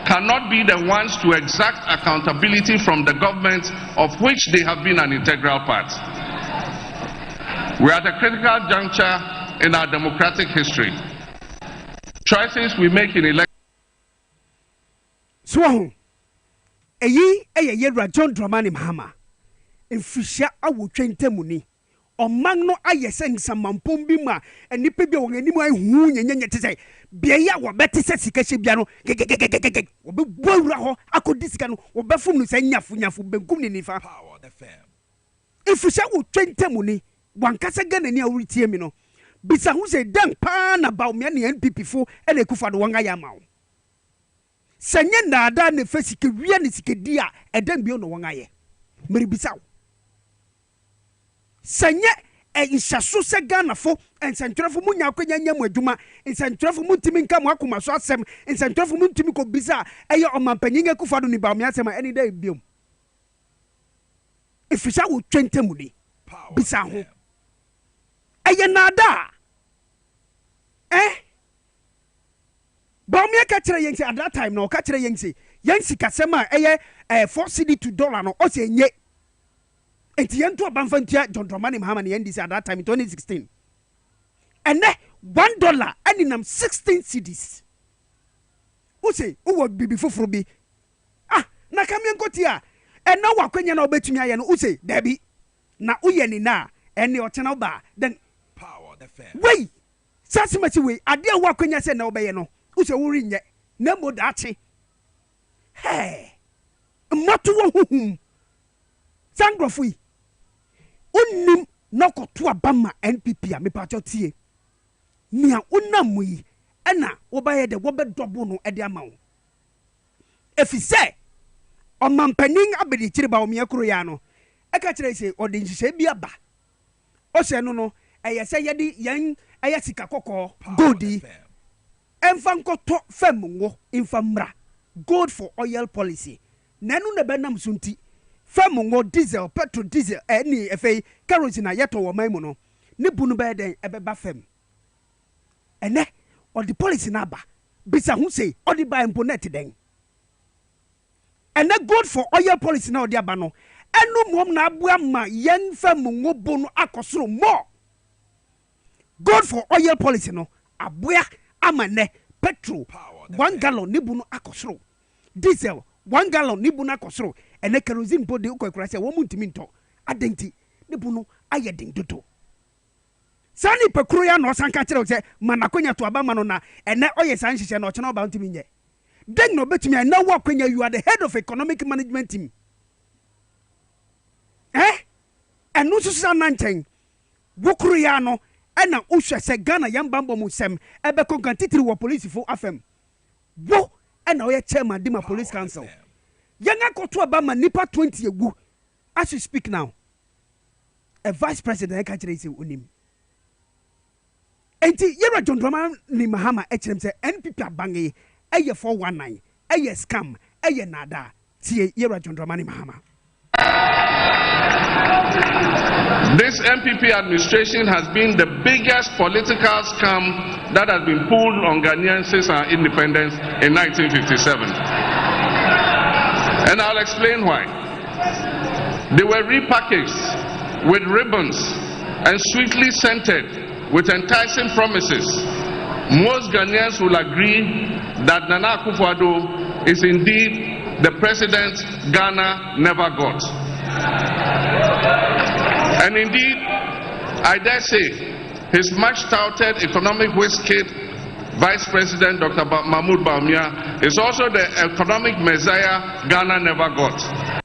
cannot be the ones to exact accountability from the government of which they have been an integral part. We are at a critical juncture in our democratic history. Choices we make in election. So, yɛwura John Dramani Mahama mfirihyia awotwe ntamuni ɔman no ayɛ sɛ nsamampɔn bi mu a nnipa bi a wɔn anim ahu nyɛnyɛnyɛ te sɛ beaeɛ a wɔbɛte sɛ sika hyɛ bia no gegegegege wɔbɛbɔ awura hɔ akɔdi sika no wɔbɛfom no sɛ nyafo benkum ne nifa mfirihyia awotwe ntamuni wankasa Ghanani a woretie mi no bisa ho sɛ dan paa na Bawumia ne NPP fo ɛna Akufo-Addo wɔn ayɛ ama wo sɛnyɛ naada ne fa sika wia ne sika di a ɛdan bio no wɔn ayɛ meribisa wo sɛnyɛ nhyɛso sɛ Ghanafo nsɛntwerɛfo mu nya akɔnya nya mu adwuma nsɛntwerɛfo mu ntimi nka mu akoma so asɛm nsɛntwerɛfo mu ntimi kɔ bisa ɛyɛ ɔmampanyin Akufo-Addo ne Bawumia asɛm a ɛne da biom efisha wo twente mu ni bisa ho ɛyɛ naada Bawumia ka kyerɛ yɛn at that time no ka kyerɛ yɛn yɛn sikasɛm a ɛyɛ $4 cedi to $1 no ɔsɛ nye enti yɛn to abanfa ntua John Dramani Mahama ne yɛn disi at that time in 2016 ɛnɛ $1 ɛne nam 16 cedis ɔsɛ ɔwɔ bibi foforo bi na kamien kɔti a ɛna wakwanya na ɔbɛtumi ayɛ no ɔsɛ dabi na ɔyɛ ni na ɛne ɔkyena ba then wei sasimasi wei ade a wakwanya sɛ na ɔbɛyɛ no use wuri nye na mo dache mmato wo huhum sangrofo yi onnim na koto abama NPP a mepacho tie nia unam yi ena wobaye de wobedobo no ede ama wo efise omampanin abedi chiriba o miakuro ya no eka kire se ode nhihye bi aba o se no eyese yedi yan ayasika kokko gold emfa nkoto fam ngo infamra gold for oil policy nanu na benam sunti fam ngo diesel petrol diesel ni efei kerosene ayeto wo man mu no ne bunu be den ebeba fam ene odi policy na ba bisa hu sei odi ba imponet den ene gold for oil policy na odi aba no enu mom na abua ma yen fam ngo bonu akosoro more gold for oil policy no abua amane petrol 1 gallon ni bunu akosoro diesel 1 gallon ni bunu akosoro ene kerosene body ukokura se wo muntimi nto adenti ni bunu ayedin dodo sani pekuru ya no sanka kire se manakonya to aba mano na ene oye san hihye na ochena oba ntimi nye den no betumi na wo akonya you are the head of economic management team enu susa na nchen wokuru ya no ena uhwe se Ghana yambambo mu sem ebe konkantitiri wo police fo afem wo ena oye chairman dima police council yanga koto aba ma nipa 20 egu as you speak now a vice president ka kire se onim enti yera jondroma ni mahama ekirem se NPP abange eye 419 eye scam eye nada tie yera jondroma ni mahama. This MPP administration has been the biggest political scam that has been pulled on Ghanaians since our independence in 1957. And I'll explain why. They were repackaged with ribbons and sweetly scented with enticing promises. Most Ghanaians will agree that Nana Akufo-Addo is indeed the president Ghana never got. And indeed, I dare say, his much-touted economic whiz-kid, Vice President Dr. Mahmoud Bawumia, is also the economic messiah Ghana never got.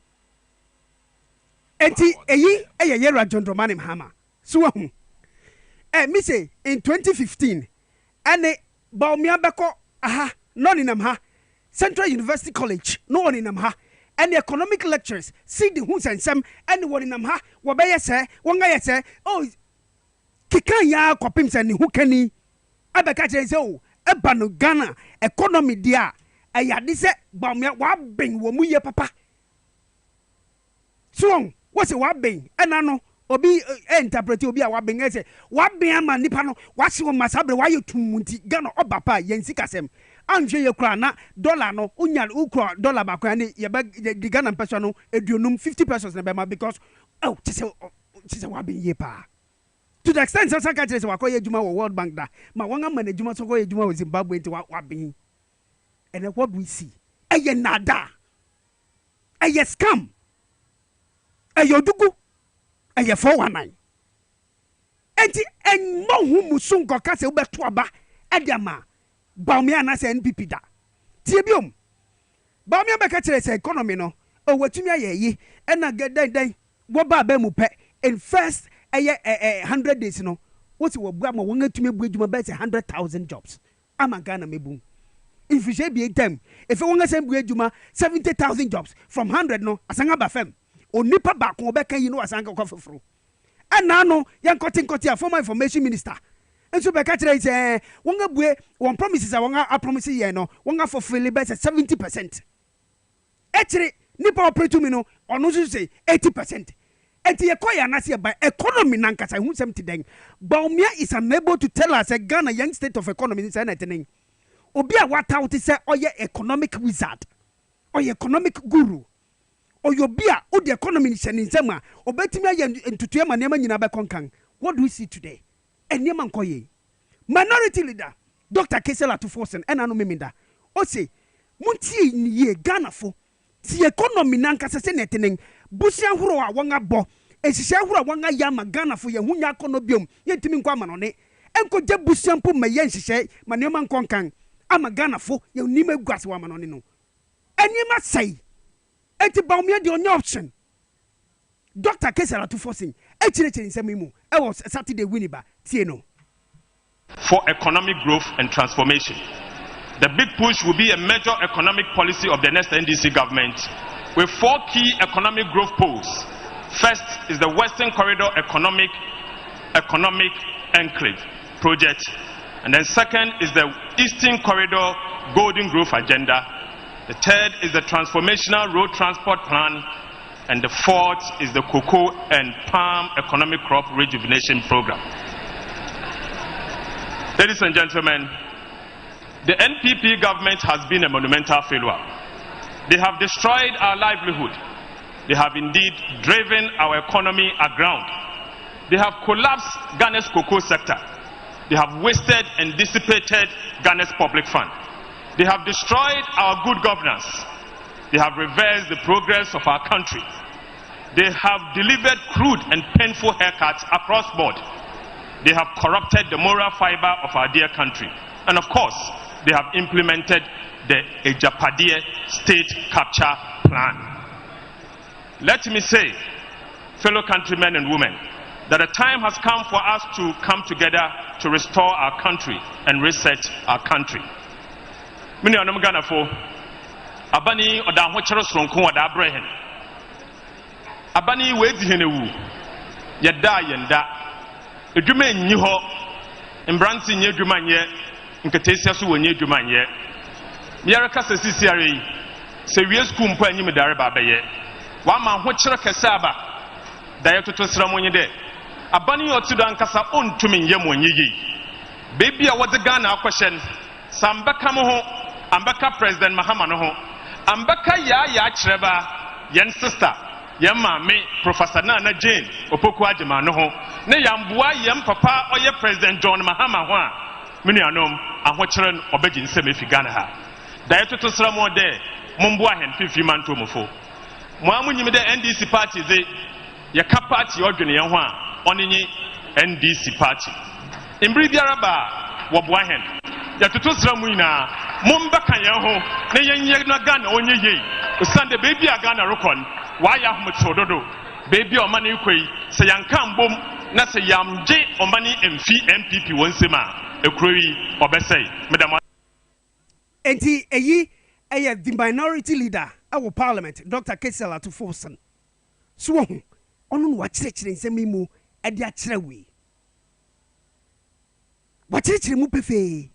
Eti eyi yera jondromani mahama. Suwahu. Me say in 2015, ane Bawumia beko aha no ninam ha Central University College no ninam ha. And the economic lecturers see the who's and some anyone in them ha wabaya say one guy say oh kikan ya kwapim say ni hukani abeka che say oh eba no Ghana economy dia ayade say Bawumia wa ben wo mu ye papa so what say wa ben ena no obi interpret obi a wa ben say wa ben ama nipa no wa se wo masabre wa ye tumunti Ghana oba pa yensi kasem anje ye kura na dollar no unya ukura dollar ba kwa ni ye ba di Ghana peso no eduonum 50 pesos na be ma because oh tise wa be ye pa to the extent say ka tise wa ko ye juma wo World Bank da ma wanga man juma so ko ye juma wo Zimbabwe nti wa be and what we see eye nada eye scam eye odugu eye 419 enti enmo hu musunko ka se ubeto aba ediama Bawumia na se NPP da tie biom Bawumia be ka kire se economy no o watumi ayeyi ena den wo ba ba mu pe in first 100 days no what we bua ma won atumi bu adwuma be se 100,000 jobs ama Ghana mebu if you say be time if won asem bu adwuma 70,000 jobs from 100 no asanga ba fam onipa ba ko be kan yi no asanga ko foforo ena no yan kotinkoti a former information minister and so be catch say wonga bue one promises wonga promise ye no wonga fulfill be 70%. Actually nipa operate me no ono so say 80%. Enti ye koya na say by economy nankasa hu 70 den. Bawumia is unable to tell us a Ghana young state of economy is anything. Obi a wata wote say oye economic wizard. Oye economic guru. Oyo bia o the economy ni nsema obetimi aye ntutu e manema nyina be konkan. What do we see today? Enyema nkoye minority leader Dr. Kesela to Forsen enano meminda o say munti ni ye Ghana fo ti economy nankasa se netenen busia horo a won abo esise horo a won ayama Ghana fo ye hunya kono biom ye ntimi nkwa ma no ne enko je busia mpo ma ye nsise ma nema nkonkan ama Ghana fo ye nima guase wa ma no ne no enyema sai enti Bawumia de onye option Dr. Kesela to Forsen echire nsemimu e was Saturday winiba tie no for economic growth and transformation. The big push will be a major economic policy of the next NDC government with 4 key economic growth poles. First is the Western Corridor Economic Enclave project, and then second is the Eastern Corridor Golden Growth Agenda. The third is the Transformational Road Transport Plan, and the fourth is the Cocoa and Palm Economic Crop Rejuvenation Program. Ladies and gentlemen, the NPP government has been a monumental failure. They have destroyed our livelihood. They have indeed driven our economy aground. They have collapsed Ghana's cocoa sector. They have wasted and dissipated Ghana's public fund. They have destroyed our good governance. They have reversed the progress of our country. They have delivered crude and painful haircuts across board. They have corrupted the moral fiber of our dear country. And of course, they have implemented the Ejapadiye state capture plan. Let me say, fellow countrymen and women, that the time has come for us to come together to restore our country and reset our country. Many of them Ghana for Abani or the Hochero Stronko or the Abraham Abani wait Henewu Yada Yenda Edume Niho in Branson Yedumanye in Katesia Suwenye Dumanye Yaraka Sisari say we school Pany Medaraba Baye one man Hochero Kasaba Diato Sramonye de Abani or Sudan Kasa own to me Yemonyi Baby I was the Ghana question Sambaka Moho Ambaka President Mahamanoho, Ambaka ya Treva, Yen sister, Yen Mame, Professor Nana Jane, Opoku Ajimanoho, Ne Yambua Yem Papa or ye President John Mahama, Munianom, and Watchern Obegin Semifiganaha. Diato to Sramo de, Mumbua and Fifi Mantomofo. Mwamu the NDC party, Yaka party or Junianwa, Onini NDC party. In Bribiaraba, Wabwahen. Yatutu Sramuina, Mumba Kanyaho, Nayan Ghana onye ye, Sunday baby a Ghana Rokon, Waya Mutodo, baby or money quay, Sayankam boom, Nasa Yam J or money and fee MPP one sema, a query or Bessay, Madame. Enti the minority leader, our parliament, Dr. Kesela to Forson. Swung on what church in Semimu at the Achrewi. What church remupefe?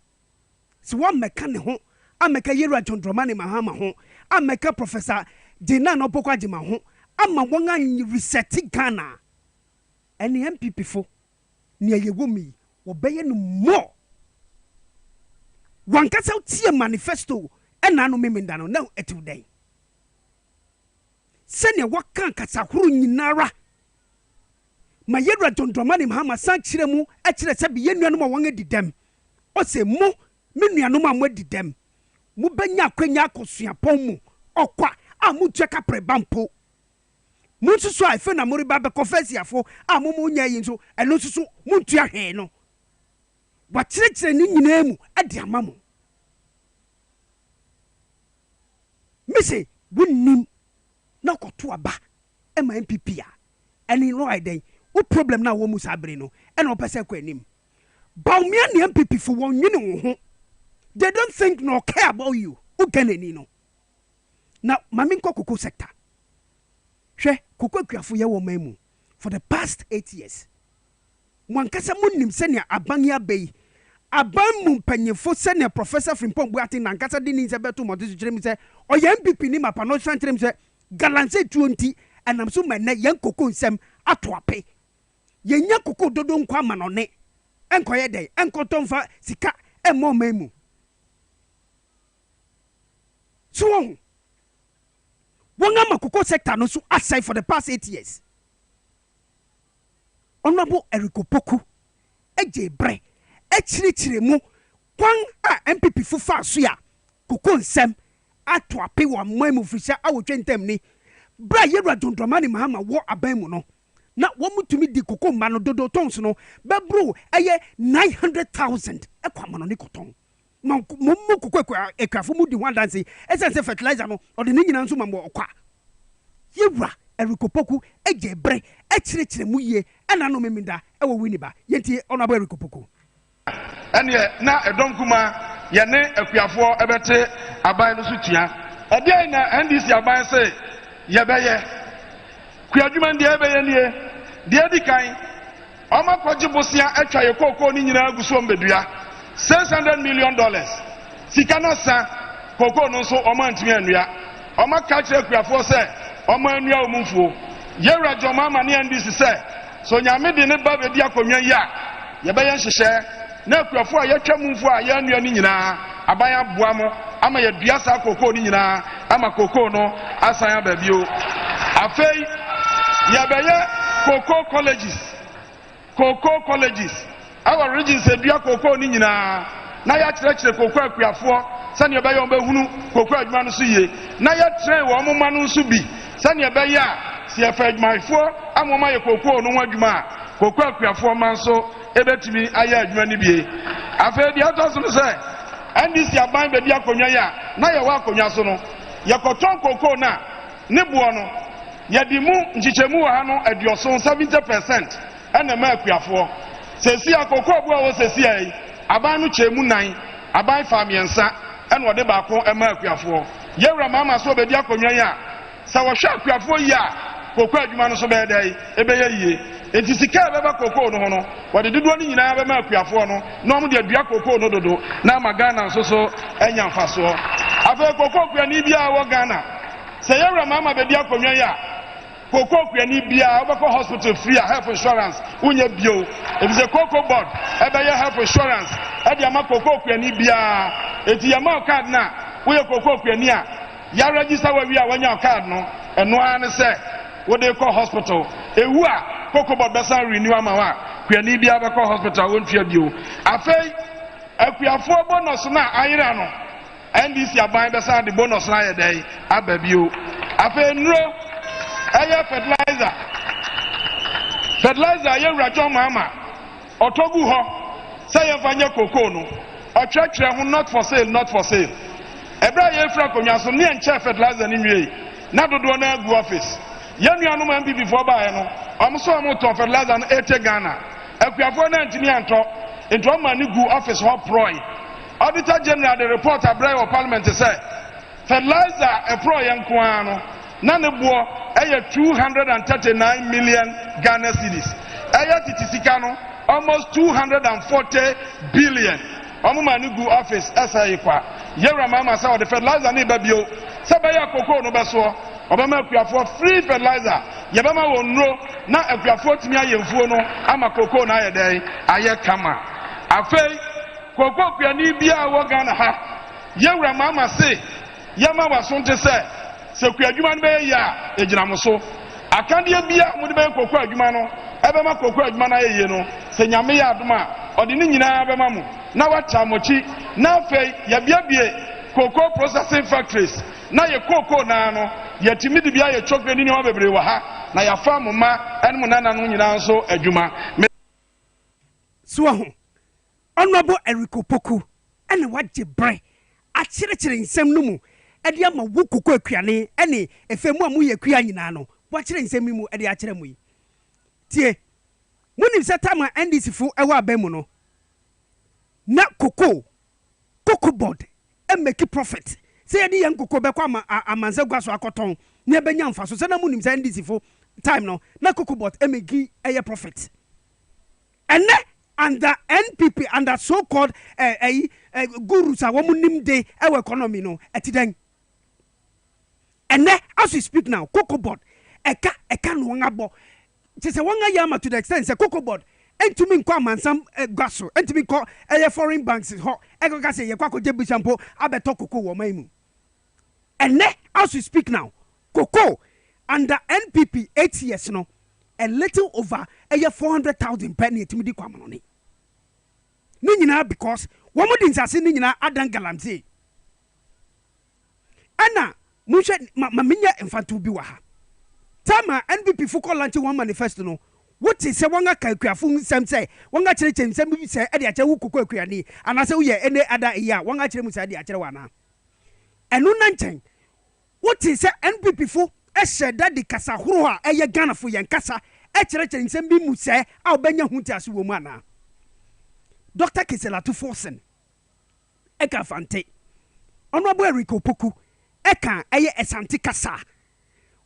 So one mechanic home, I make a year John Dramani Mahama home, I make a Professor Dinan Opokajima home, I'm a one resetting Ghana. And the MPP for near Yegumi will be more. One cuts out here manifesto and nano memendano now at today. Send your work can't cut out Nara. My year John Dramani Mahama San Chiremu, actually said, be no more one at them. Or say more. Many no man wedi dem. Mubenya kwenya kosua pomu. Okwa amutweka prebampo. Munsusu afa na moriba be confessia fo amumu nya yinso eno susu muntua he no. Wa kirekire ni nyina mu ade amamu. Mese wunnim na koto aba e ma MPP a. Eni no aiden. Wo problem na wo musa abre no. E na opese kwa anim. Baumia ni MPP for won nyine wo ho. They don't think nor care about you. Uganenino. Now, Maminko Cocoa sector. She Cocoa Krafu Yawo Memu for the past 8 years. Mwankasa munim senya Abanya Bay. Abamu penye fo senya Professor Frimpong Buati Nankasa dini Zabetu Modis Jemse or MPP Nima Pano Santremse Galanse 20 and I'm so many young cocoa sem atwape. Yenya Cocoa Dodon Kwamanone. Enkoye day, Enkotonfa Sika Emo Memu. So, one cocoa sector no so aside for the past 8 years. Honorable Eriko Poku, Eje Bre, Echirichiremu, Kwang MPP Fufa Suya, Cocoa Sem, Atwa Pewa Mwemu Fisha, I will train them ni. Bra Yera John Dramani Mahama war abemuno. Na womu to me di Cocoa Mano Dodo Tons no, Babro, aye 900,000 Equamano Nicotong. Mumu kukwe ekafumu di one dance essence fertilizer no or the nyina nso mambo okwa yewura erikopoku eje bre echirechire mu ye ana no meminda ewo winiba yenti onabo erikopoku ɛne na ɛdɔm kuma yɛne akuafoɔ ɛbɛte aban no so tua ɛdeɛ na NDC aban sɛ yɛbɛyɛ kuadwuma deɛ ɛbɛyɛ nie deɛ di kan ɔma kɔgye bosia atwa yɛ kookoo no nyinaa gu so mbɛdua $600 million sika no sa kookoo no nso ɔma ntumi anua ɔma ka kyerɛ akuafoɔ sɛ ɔma anua wɔ mu mfuo yɛwura jɔma ama ne NDC sɛ so nyame de ne ba bɛdi akonnwa yi a yɛbɛyɛ nhyehyɛ na akuafoɔ a yɛtwa mu mfuo a yɛanua no nyinaa aban aboa mo ama yɛdua saa kookoo no nyinaa ama kookoo no asan aba bio afei yɛbɛyɛ cocoa colleges our regions edua cocoa ni nyinaa na yɛakyerɛkyerɛ cocoa akuafoɔ sɛnea ɛbɛyɛ wɔn bɛhunu cocoa adwuma no so yie na yɛtrɛn wɔn moma no nso bi sɛnea ɛbɛyɛ a si yɛfɛ adwumayɛfoɔ ama wɔn ayɛ cocoa no ho adwuma a cocoa akuafoɔ ma nso ɛbɛtumi ayɛ adwuma no bie afei deɛ ɛtɔ so no sɛ NDC aban bɛdi akonnwa yi a na yɛwɔ akonnwa so no yɛkɔtɔn cocoa no a ne boɔ no yɛde mu nkyekyɛmu wɔ ha no 70% ɛna ma akuafoɔ sɛsi akɔkɔ bu a wɔ sɛsi yi aban no kyɛmu 9 aban fa mmiɛnsa ɛna ɔde baako ɛma akuafoɔ yɛwura mama so obɛdi akonnwa yi a sɛ wɔhwɛ akuafoɔ yi a kokɔ adwuma no so bɛyɛ dɛ ɛbɛyɛ yie enti sika ɛbɛba kokɔ no ho no wɔde dodoɔ no nyinaa bɛma akuafoɔ no na ɔmo de adua kokɔ no dodo na ama Ghana nso so ɛnya mfasoɔ afei kokɔ kuani biara wɔ Ghana sɛ yɛwura mama bɛdi akonnwa yi a Cocoa kuani bia obeko hospital free health insurance unye bio if the cocoa board ebeye health insurance e dia ma cocoa kuani bia eti ya ma card na uye cocoa kuani a ya register wa wi a wanya card no eno an se wo dey call hospital ewu a cocoa board besa renew ama wa kuani bia be call hospital won tua bio afei akuafo bonus na ayira no NDC aban besa de bonus na ye dey aba bio afei nro aya fertilizer ye rajon mama otogu ho say ye fanye cocoa no otwetwere ho not for sale ebra ye fra konwa so ne enche fertilizer ni nwie na dodo na agu office ye nuanu ma mbi before ba no omso omo to fertilizer no 80 Ghana akuafo na ntini anto ento ma ni gu office ho proi auditor general the report abrai of parliament say fertilizer e pro ye nko ano na ne bo 239 million Ghana cedis. Aya titisika no almost 240 billion. Omo manigu office SI kwa. Yera mama say the fertilizer ni babio. Sabaya cocoa no beso. Obama akuafo free fertilizer. Yebama wonro na akuafo timi ayemfuo no ama cocoa na ayedai aye kama. Afei cocoa kuani bia wo Ghana ha. Yera mama say yama wasonte say sekua adwuma no bɛyɛ ya egyina so akadeɛ bia mo de bɛyɛ kokɔ adwuma no ɛbɛma kokɔ adwuma na yeye no sɛ nyame yɛ adoma ɔde ne nyinaa bɛma mo na wata mochi na afei yɛbiabie kokɔ processing factories na yɛ kokɔ na no yɛtimi de bia yɛ chocolate ni nneɛma bebree wɔ ha na yɛafa mo ma ɛne mo nana no nyinaa nso adwuma so ho ɔnɔbo Eriko Poku ɛne wagye brɛ akyerɛkyerɛ nsɛm no mu edi ama wo kokɔ akuane ene efemu amu ye akua nyina no bo kyerɛ nsɛm mu edi akyerɛ mu yi tie munim sɛ tama NDC fo ɛwɔ abamu no na cocoa board emeki profit sɛ yɛde yɛn kokɔ bɛkɔ ama amansa gua so akɔtɔn na ɛbɛnya mfa so sɛ na munim sɛ NDC fo time no na cocoa board emeki ɛyɛ profit ene under NPP under so called gurus a wɔn nim de ɛwɔ economy no ɛtidan. And as we speak now, cocoa board, eka no ngabo. Just a wanga yama to the extent say cocoa board. And to me come and some gaso. And to me call foreign banks is hot. Ego gase ye kwako jebu shampoo. Abeto cocoa wa maimu. And as we speak now, cocoa under NPP 8 years no, a little over 400,000 penny to me di kwa manoni. Ninyina because wamudi nsase ninyina adan galamse. Ana Musha maminya infantu bi waha. Tama NPP fuko lanchi one manifesto no. What is se wanga kakuafu nsem se wanga kyerɛkyerɛ nsem bi se ade akyɛ wo kokɔ akuani anase wo ye ene ada iya wanga kyerɛ mu se ade akyerɛ wana. Enu na nkyɛn. What is se NPP fo ɛhyɛ dade kasa horo a ɛyɛ Ghana fo yɛn kasa ɛkyerɛkyerɛ nsem bi mu se a obanya hunti ase wo mu ana. Dr. Keselatu Forsen eka fante Honorable Rico Poku eka eye esanti kasa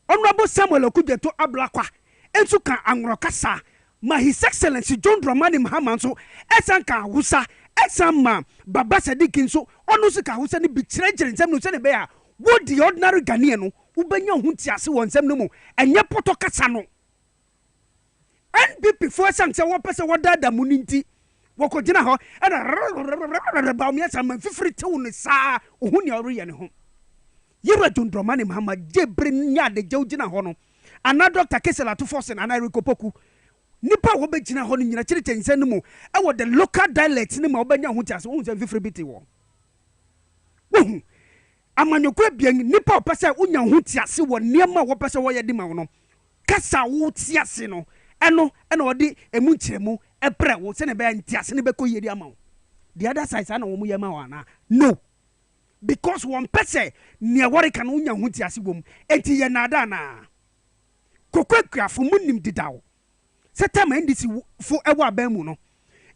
Honorable Samuel Okujeto Ablakwa enso kan Angro kasa ma His Excellency John Dramani Mahama nso esan kan Hausa esan ma Baba Sadiki nso ono so kan Hausa ni bi kyerɛkyerɛ nsɛm no sɛ ne be a wo the ordinary Ghanaian no ubenya ho tiase wɔ nsɛm no mu enye poto kasa no NPP for esan sɛ wo pese wo dada mu ninti woko gina ho ana ba mi asa man fifiri tew ne saa ohun ya ori ye ne ho yira John Dramani Mahama jebre nya de jew gina ho no ana Dr. Keselatu Forsen ana Rico Poku nipa wo be gina ho no nyina kyerɛ kyɛnse no mu e wo the local dialect ne ma wo benya ho tiase wo nsɛm fifiri biti wo amanyoko bian nipa wo pese unya ho tiase wo niema wo pese wo ye di ma wo no kasa wo tiase no eno odi emu nkyeremu epre wo se ne be ntiase ne be ko yedi ama wo the other side na wo mu yema wa na no because one person ne wori kan unya ho tiase wom enti ye na da na kokwakafo munim didawo se tama ndisi fo ewo abamu no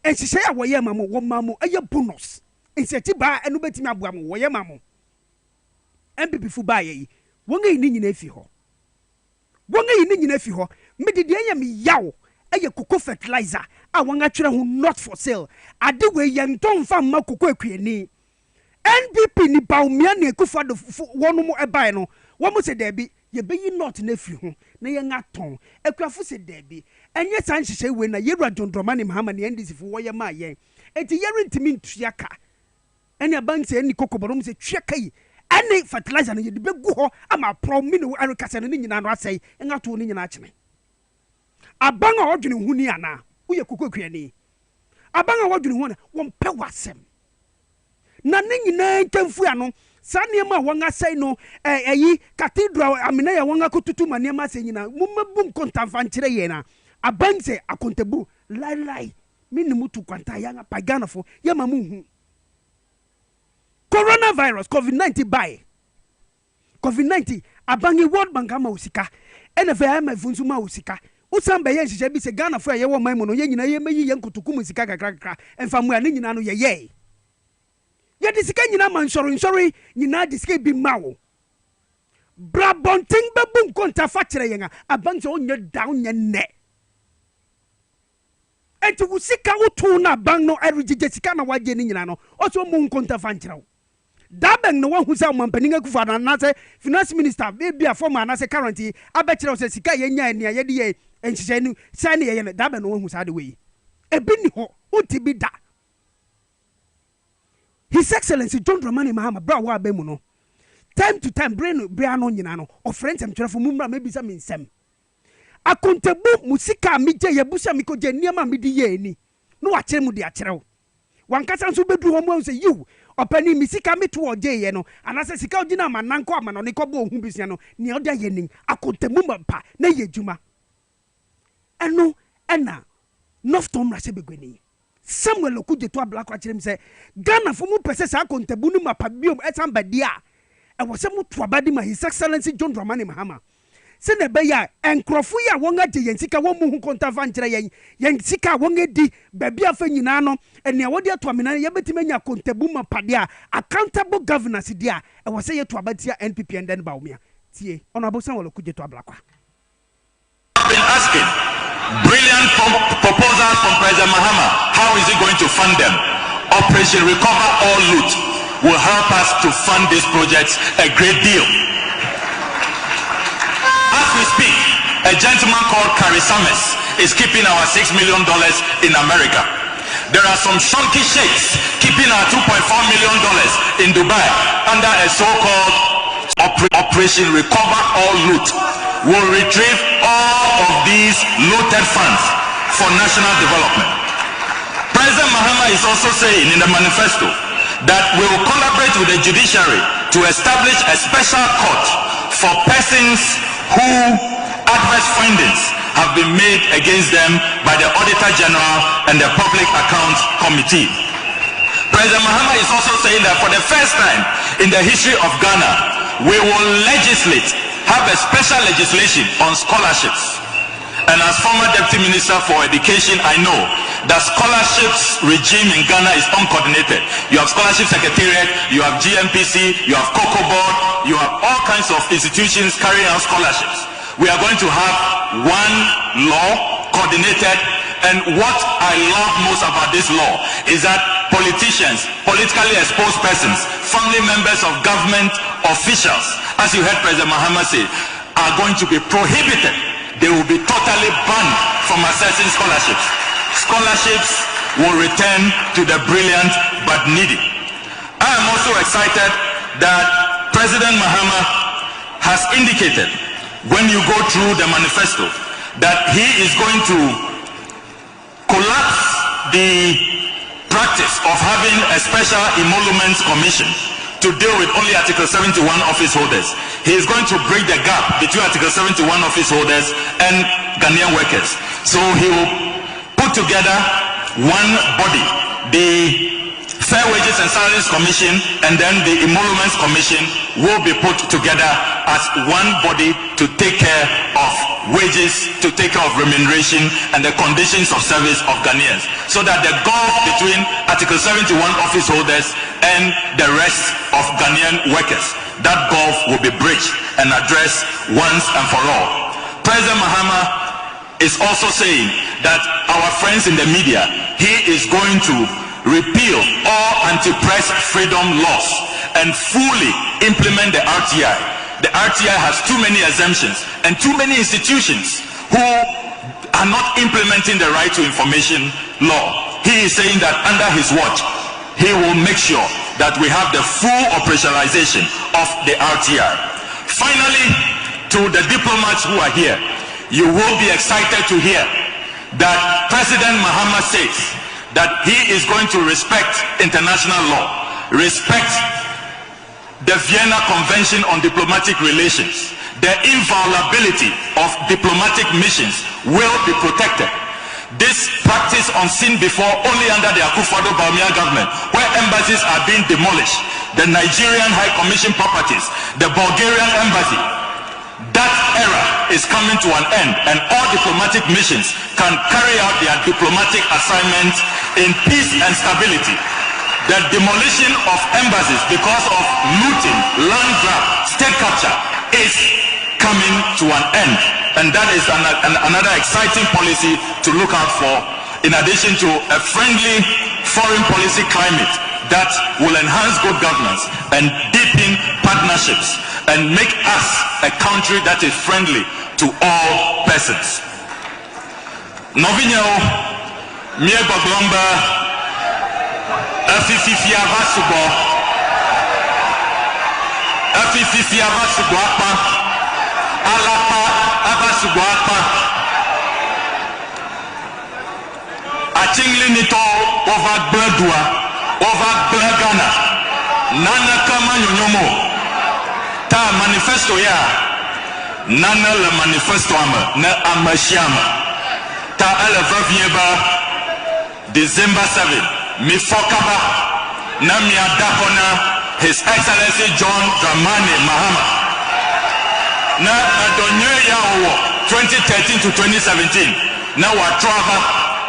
enhihye ya wo yema mo wo mamo eye bonus enseti ba enu betimi aboa mo wo yema mo MPP fu ba yi wonga yi nyina efi ho medidi anya mi yawo eye koko fertilizer a wonga twere ho not for sale ade we yenton fa ma koko akuani NPP ni baumia na ekufa do wono mo ebae no wo mo se dabi ye beyi not na fi ho na ye ngaton ekuafo se dabi enye san hihye we na Yewura John Dramani Mahama ne NDC fu wo ye ma ye enti ye rentimi ntuaka ene bank se eni kokoboro mo se twaka yi ene fertilizer na ye de begu ho ama promi no arikasa no nyina no asai ngato no nyina akene abanga odwene huni ana uye kokokwiani abanga odwene hu na wo mpe wasem na ne nyina ntemfu ano sa niema wonga sai no eyi cathedral amina ya wonga kotutu ma niema sai nyina mumabum kontamfa nkyere ye na abanse akontabu lai minimutu kwanta ya paganafo ya mamuhu coronavirus COVID-19 by COVID-19 abangi World Bank ama usika NFA ama funsu ma usika usamba ye nhihye bi se Ghana fo ye wo man mu no ye nyina ye meyi ye nkotokum usika kakra emfamu ya ne nyina no ye disika nyina man nsori nyina disika bi mawo brabonting babum konta fa kire yenga abanse onye down nye ne enti usika wutu na bang no erigije sika na waje ne nyina no oso mu konta fa nkire dabeng no wahu sa mampaninga kufa na say finance minister be a former na say currently abekire say sika ye nya nia ye de ye enhihye nu sai ne ye ne dabeng no wahu sa de we ebi ni ho utibi da His Excellency John Dramani Mahama bra wa ba mu no time to time brain bra no nyina no of friends am twere fo mumra maybe some insem akontabu musika mije ye busa mikoje niam me di ye ni no wa kire mu de akire wo wankasa nso bedu ho mu say you opani misika me to oje ye no anase sika ogina mananko amano ne kobo ohun bisia no ne oda ye nin akontamu mpa na ye djuma eno ena noftom ra se begweni Samuel Okujeto Ablakwa kyerem se Ghana fo mu pese sa kontabu no mapa biom etambadi a e wo se mu to abadi ma His Excellency John Dramani Mahama se ne be ya enkrofo ya won age yensika won mu hu kontafa nkyere yensika won edi baby afa nyina no ene wodi ato amena ye betime nya kontabu mapa de a accountable governance de a e wo se ye to abadi a NPP and then baumia tie Honorable Samuel Okujeto Ablakwa been asking brilliant proposals from President Mahama. How is he going to fund them? Operation Recover or Loot will help us to fund these projects a great deal. As we speak, a gentleman called Kari Samis is keeping our $6 million in America. There are some shonky sheikhs keeping our $2.4 million in Dubai under a so-called Operation Recover or Loot. Will retrieve all of these looted funds for national development. President Mahama is also saying in the manifesto that we will collaborate with the judiciary to establish a special court for persons who adverse findings have been made against them by the Auditor General and the Public Accounts Committee. President Mahama is also saying that for the first time in the history of Ghana, we will legislate, have a special legislation on scholarships. And as former Deputy Minister for Education, I know the scholarships regime in Ghana is uncoordinated. You have Scholarship Secretariat, you have GMPC, you have Cocoa Board, you have all kinds of institutions carrying out scholarships. We are going to have one law, coordinated, and what I love most about this law is that politicians, politically exposed persons, family members of government officials, as you heard President Mahama say, are going to be prohibited. They will be totally banned from accessing scholarships. Scholarships will return to the brilliant but needy. I am also excited that President Mahama has indicated, when you go through the manifesto, that he is going to collapse the practice of having a special emoluments commission to deal with only Article 71 office holders. He is going to break the gap between Article 71 office holders and Ghanaian workers. So he will put together one body, the Fair Wages and Salaries Commission, and then the Emoluments Commission will be put together as one body to take care of wages, to take care of remuneration and the conditions of service of Ghanaians, so that the gulf between Article 71 office holders and the rest of Ghanaian workers, that gulf will be bridged and addressed once and for all. President Mahama is also saying that our friends in the media, he is going to repeal all anti-press freedom laws and fully implement the RTI. The RTI has too many exemptions and too many institutions who are not implementing the right to information law. He is saying that under his watch, he will make sure that we have the full operationalization of the RTI. Finally, to the diplomats who are here, you will be excited to hear that President Mahama says that he is going to respect international law, respect the Vienna Convention on Diplomatic Relations. The inviolability of diplomatic missions will be protected. This practice unseen before only under the Akufo-Addo government, where embassies are being demolished, the Nigerian High Commission properties, the Bulgarian embassy, that era is coming to an end, and all diplomatic missions can carry out their diplomatic assignments in peace and stability. The demolition of embassies because of looting, land grab, state capture is coming to an end, and that is another exciting policy to look out for, in addition to a friendly foreign policy climate that will enhance good governance and deepen partnerships and make us a country that is friendly to all persons. Novinho mie baglomba afififia vasugo apa alapa avasugo apa achingli nito over bladua over blagana nana kama nyonyomo ta manifesto ya nana le manifesto ama na amashiama ta ala vavieba December 7 mi fokaba na mi adakona His Excellency John Dramani Mahama na adonye ya owo 2013 to 2017 na watrava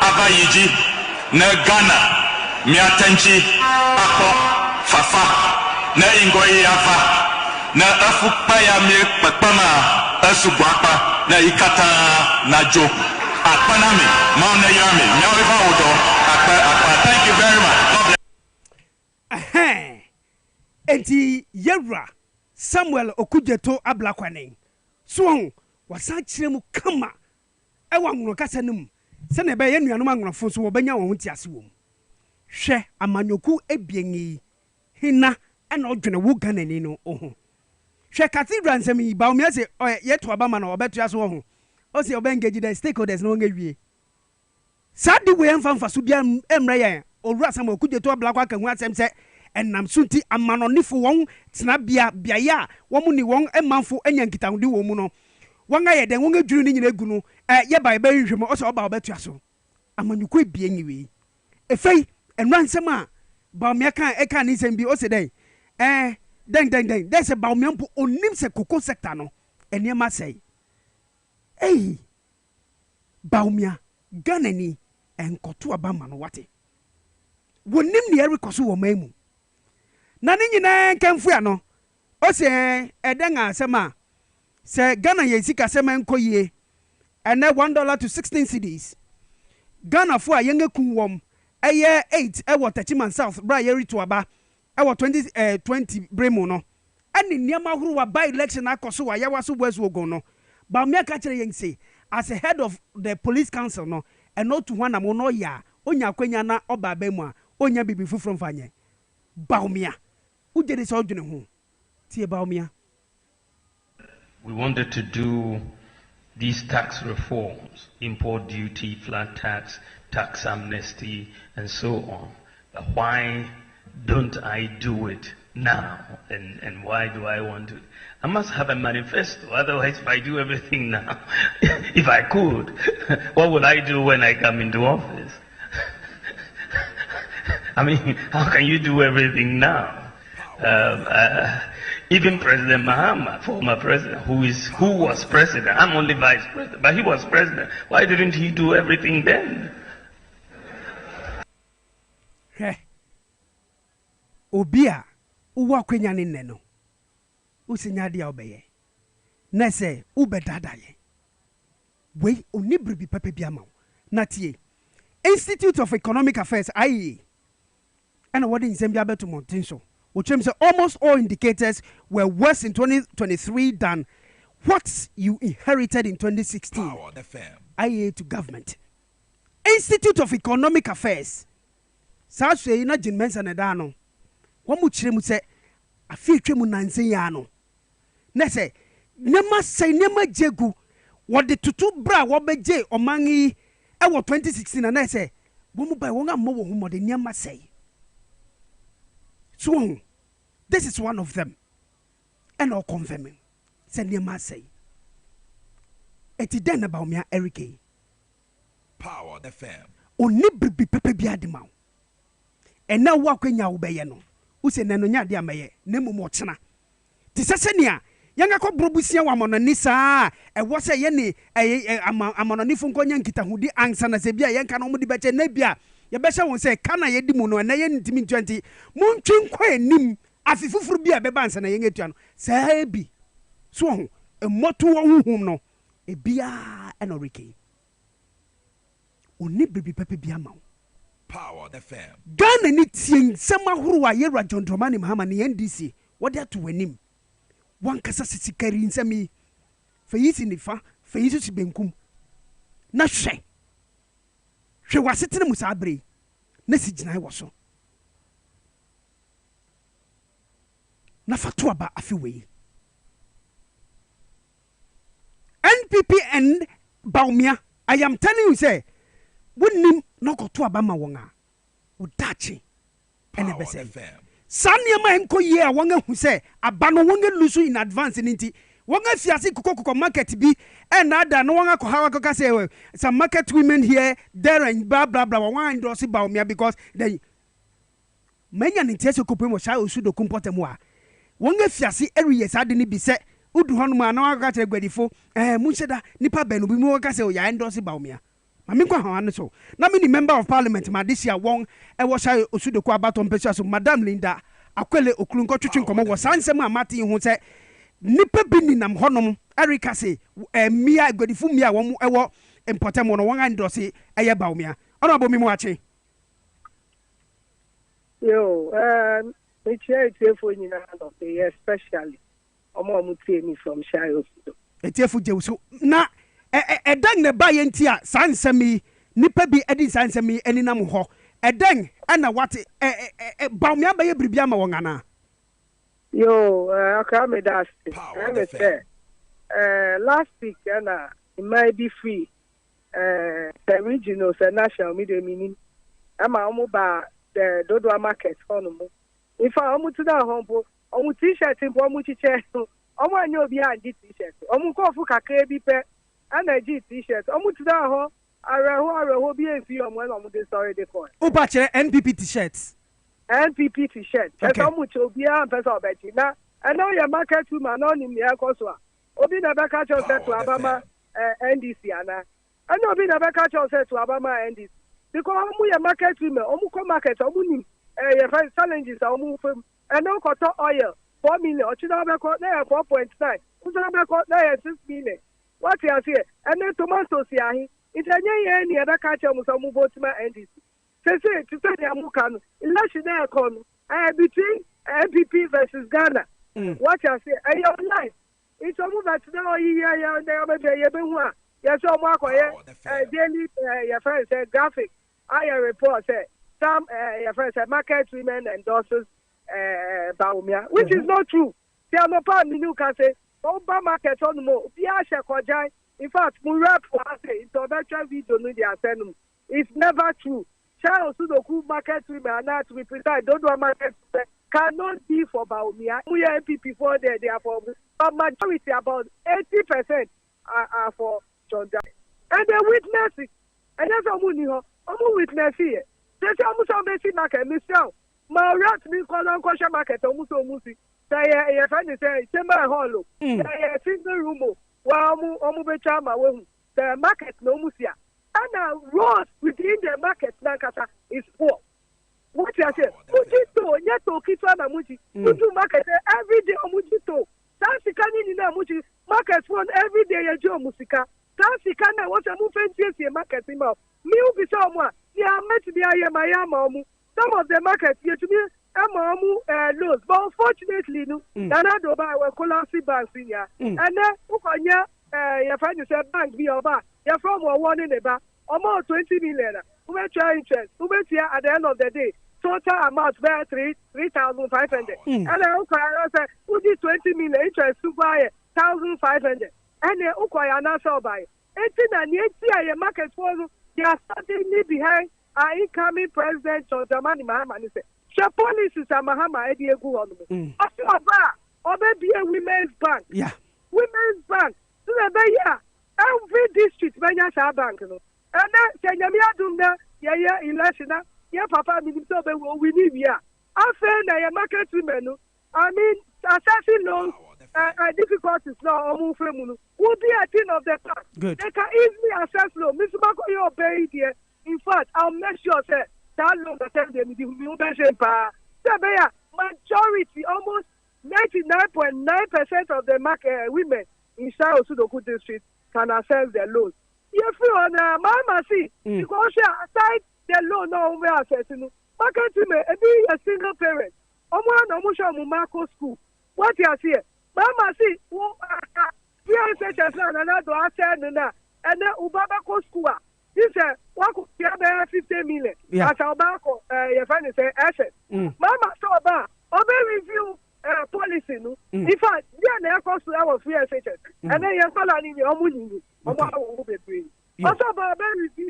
aba yiji na Ghana mi atenchi akọ fafa na ingoyi afa na afukpa ya mi pepama asugwapa na ikata na jo akpanami mauna yami nyawiva odo akpa. Thank you very much. Enti Yewra Samuel Okudjeto Ablakwane so wasa kyerɛ mu kama ɛwɔ anwono kasa num sɛ na ɛbɛyɛ nuanom anwonofo so wɔbɛnya wɔn ho tiase wɔ mu hwɛ amanyoku ebienyi hina ɛna ɔdwene wo Ghanani no ho hwɛ cathedral nsɛm yi ba omiase yɛto abama na ɔbɛto aso ho o se ɔbɛngage the stakeholders no ngawie sadi we mfa so bia emra yɛn owura Samuel Okudjeto Ablakwa ka hu asɛm sɛ enam sunti amanonifo won tena bia ya wo ni won emanfo anya nkitahudi wo mu no won aye den won adwuru ni nyina egu no ye ba ba nhwem o so ba obetua so amanyuko ebie nyiwe efei enransem a ba me eka ni sem bi o se den den there's a ba me mpo onim se koko sector no eniema sei Baumia Ghana ni enkoto abama no wate wonim ne erikoso wo maimu na ne nyina kanfu ya no o se eden asema se Ghana ye sika sema enkoyie ene $1 to 16 cedis Ghana fo a yenge kunwom eye 8 ewo Tachiman South bra ye ritu aba ewo 2020 bremu no ani niam ahuru wa by election akoso wa yawaso boasu ogon no ba me aka kire yen say as a head of the police council no and not to one am no ya onya kwanya na oba ba mu a onya bibi fufuro mfanye baumia ujede so dwene ho tie baumia. We wanted to do these tax reforms, import duty, flat tax, tax amnesty, and so on. But why don't I do it now? And why do I want to? I must have a manifesto. Otherwise, if I do everything now, if I could, what would I do when I come into office? I mean, how can you do everything now? Even President Mahama, former president, who was president, I'm only vice president, but he was president. Why didn't he do everything then? Hey, Obia, uwa kwenya ni neno. Usinyadi ya obeye. Nese, ube dadaye. We, unibribi pepe biamau. Natie. Institute of Economic Affairs, IE. And what in Zambia beto Montenso. Which means almost all indicators were worse in 2023 than what you inherited in 2016. Power FM. IA to government. Institute of Economic Affairs. South Sudan Jinmensa Nedano. One much say a few tremu nanzeyano. Nese, Nema say Nema Jegu. What the tutu bra wabe J or mangi. I was 2016 and I say, Womu by one more whom the Nema say. So, this is one of them. And all confirming. Send your say. Eti den about me, Eric. Power the fam. Only be pepe biadimau. And now walk when ya obeyano. Use nenonya dia maye, nemu mochana. Tisasenia, yanga ko brubusia wa monanisa, e was a yeni, a mononifun konyan kita hudi ansana sebia yanka no mudi beche nebia. Ya besha won say kana ye dimuno na ye ntimi 20 muntwen kwa nim afifufuru bia bebansa na ye ngetua no saa bi so ho emoto wo huhum no e bia enorike oni bibi pepe bia ma Power the fam. Ghana ni tien sama huru wa ye Rajondomani Mahama ni NDC wode ato wanim wan kasa sisikari nsami feyisi nifa feyisi sibenkum na hwe hwe wasetene musabre na sigina wo so na fatu aba afiwe NPP and Baumia. I am telling you say wouldn't no go to abama wonga udachi and ebese sanya ma enko ye a wonga hu say abano wonga lusu in advance ninti wonga fiase kokoko market bi and ada no wonga ko hawa ko say some market women here there and blah blah blah wonga endorse Baumia because they manya ninti so kopem mo sha osu do kumpote mo a wonga fiase area sa de ni bi se udu honu ma na waka tere gwadifo munsheda nipa benu bi mu waka say o ya endorse Baumia mami kwa hawa so na me ni member of parliament ma this year won e wo sha osudoko abaton pesu so madam Linda Akwele okrunko twetwe nkomo wo sansem amate hu se nipa bi ni nam honom Erika say mia gwadifo mia wo mu ewo important mo no won endorse eye Baumia ono abomi mu ache yo me chair telefone nyina no especially omo mutie ni from Shayo etiefu jewso na edan ne ba yenti a sansemi nipa bi edi sansemi eninam ho edan ana wate Baumia ba ye bribia ma wongana yo aka me das me say last week na it might be free the regional national media meaning ama omo ba the Dodo market hono if omo to da hompo omo t-shirt mpo omo chiche omo anyo obi andi t-shirt omo kofu kakra bi pe ana ji t-shirt omo to da ho areho bi efi omo na omo dey sorry dey for upa chere NPP t-shirts okay. Omo cho obi an pesa obeji na ana ya market woman no ni me akoso a obi na be ka cho set to abama NDC ana I know being a catch yourself to Abama and this. Because we are market women, Omuko market, Omuni, challenges, Omu, and no cotton oil, 4 million, or Chinabako, 4.9, Chinabako, 6 million. What you are here? And then tomatoes here. It's any other catcher with some Mubotima and this. Say, to say the Amukan, election there come between MPP versus Ghana. What you are saying? And your life. It's almost that now you yes, so Marco, daily, your friend said graphic. I report said some your friend said market women endorses Baumia, which is not true. They are not part of the new country. Oba market on more. Piasha Kojai. In fact, Murap it's a virtual video no they send. It's never true. Child Sudoku market women are not to be precise. Don't do a market cannot be for Baumia. We are MPP for there, they are for but majority about 80% are for John Jack. And they witness it. And that's a money witness here. They say almost a basic market, Mr. My rat me call on kosher market, almost musi. Say a friend say timber hollow. Say a single room. Wow, Omubechama, the market no musia. And now roads within the market Nankasa is poor. What you say? Mujito, yeto kitwana muji. Muju market every day Mujito. Tansi kani nina muji market one every day ya jo musika. Tansi kana what a movement market ima. Mi ubi so mwa. Ya met bi aye mayama omu. Some of the markets you to me lows, but unfortunately, no. Nana do buy we collapse banks in ya. And then ukonya your friend you said bank be over. You're from one in the back. Almost 20 million. Who may try interest? Who may here at the end of the day? Total amount where 3,500. And then I say, who did 20 million interest to buy 1,500? And then ukoya na sell buy. 18 and 80 a market for they are certainly behind our incoming president John Dramani Mahama. He said, "The policies are Mahama Eddie Egu on me. Or be a women's bank. Yeah, women's bank. So that every district Banya bank. And then Senyamia Dunda, yeah, election, yeah, Papa Minister, we need here. I feel that market women. I mean, assessing loans. Difficulties now will be a thing of the past. Good. They can easily access loan. Mr. Marco, you obey here. In fact, I'll make sure that loan that them the majority, almost 99.9% of the market women in South Sudoku district can access their loans. If you on Mama see, because aside the loan no over accessing market women, be a single parent. Marco school. What you are here? Mama see, we are such as another and then Ubaba school. This is what could be 50 million. As our bank, your friend say asset. Mama saw about obey review policy. No, in fact, they are cost to our free assets, and then you're following your money. Also, about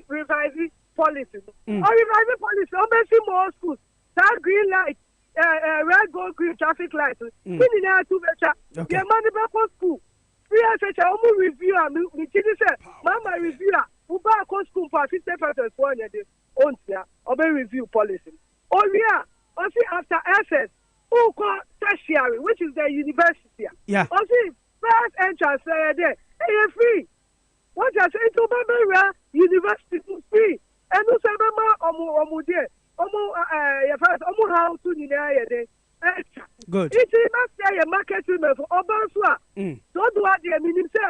revising policy. Or revising policy, obviously more schools. That green light. Red, gold, green traffic lights. Two better. Your money back for school. We are such a review. Mama review. Who back on school for 50% for one day. On here, obey review policy. Oh, yeah. Also, after SS, who call tertiary, which is the university. Yeah. Also, first entrance there. Hey, free. What I say to Barbara University free. And also, Mama, there. How to good. It must say a market for Obanswa. Don't what the minister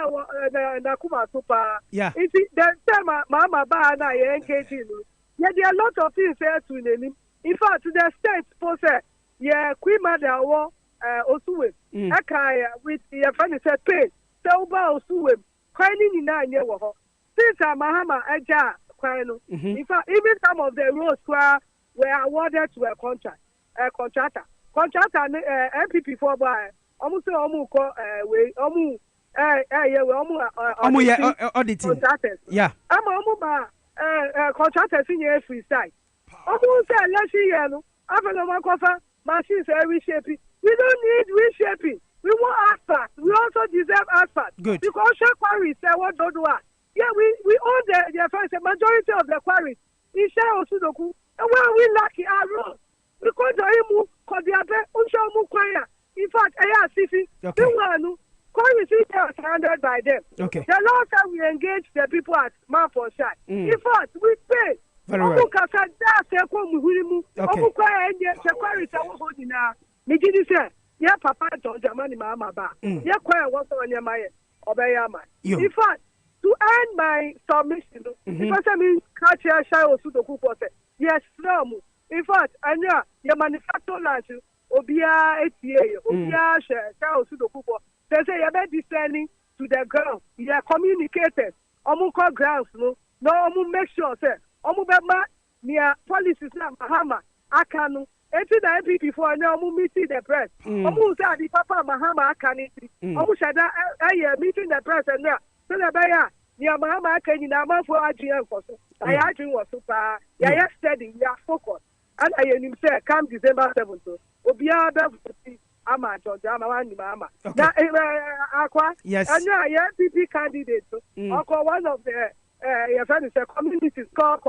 Nakuma Super. Yeah. It's the time Mama Bana engaging. Yeah, there are a lot of things there to name. In fact, the state possess, yeah, Queen Mother Osuwe. Akaya with your friend said, pay. Selba Osuwe. Crying in 9 years. Since Mahama Aja. In fact, even some of the roads were awarded to a contractor. Contractor MPP for by almost auditing. Yeah. Contractors in your free side. Almost let's see you. After the machines are reshaping. We don't need reshaping. We want asphalt. We also deserve asphalt. Good. Because quarries say what don't do. Yeah, we own the first majority of the quarries. In Shao Sudoku, and where we lucky our roads. Because I move, because they are unsure choir. In fact, I ask if you Quarries is handled by them. Okay. The last time we engaged the people at Man for Shine. In fact, we pay. Very well. Okay. Yeah, Papa John Germany Mama Ba. Yeah, quite what's on your mind. Obayama. In fact, to end my submission, because I mean, catch a shy or suit of yes, no. In fact, I know your manifesto launch, Obia ATA, Obia share, Charles Sudokupo. They say you're not descending to the ground. You are communicated. Omuko grounds, no, make sure, sir. Omubema, near policies, Mahama, Akanu. Eti na MPP for now meeting the press. Omu say the Papa Mahama Akaniti. Omu shada meeting the press and now. So the baya near Mahama Akani na man for AGM for so. I AGM was super. Ya steady, ya focused. And I say come December 7th. Obia be Ama George Ama Wani Mama. Na Akwa. Yes. And now MPP candidate. Oko one of the your friend is a community called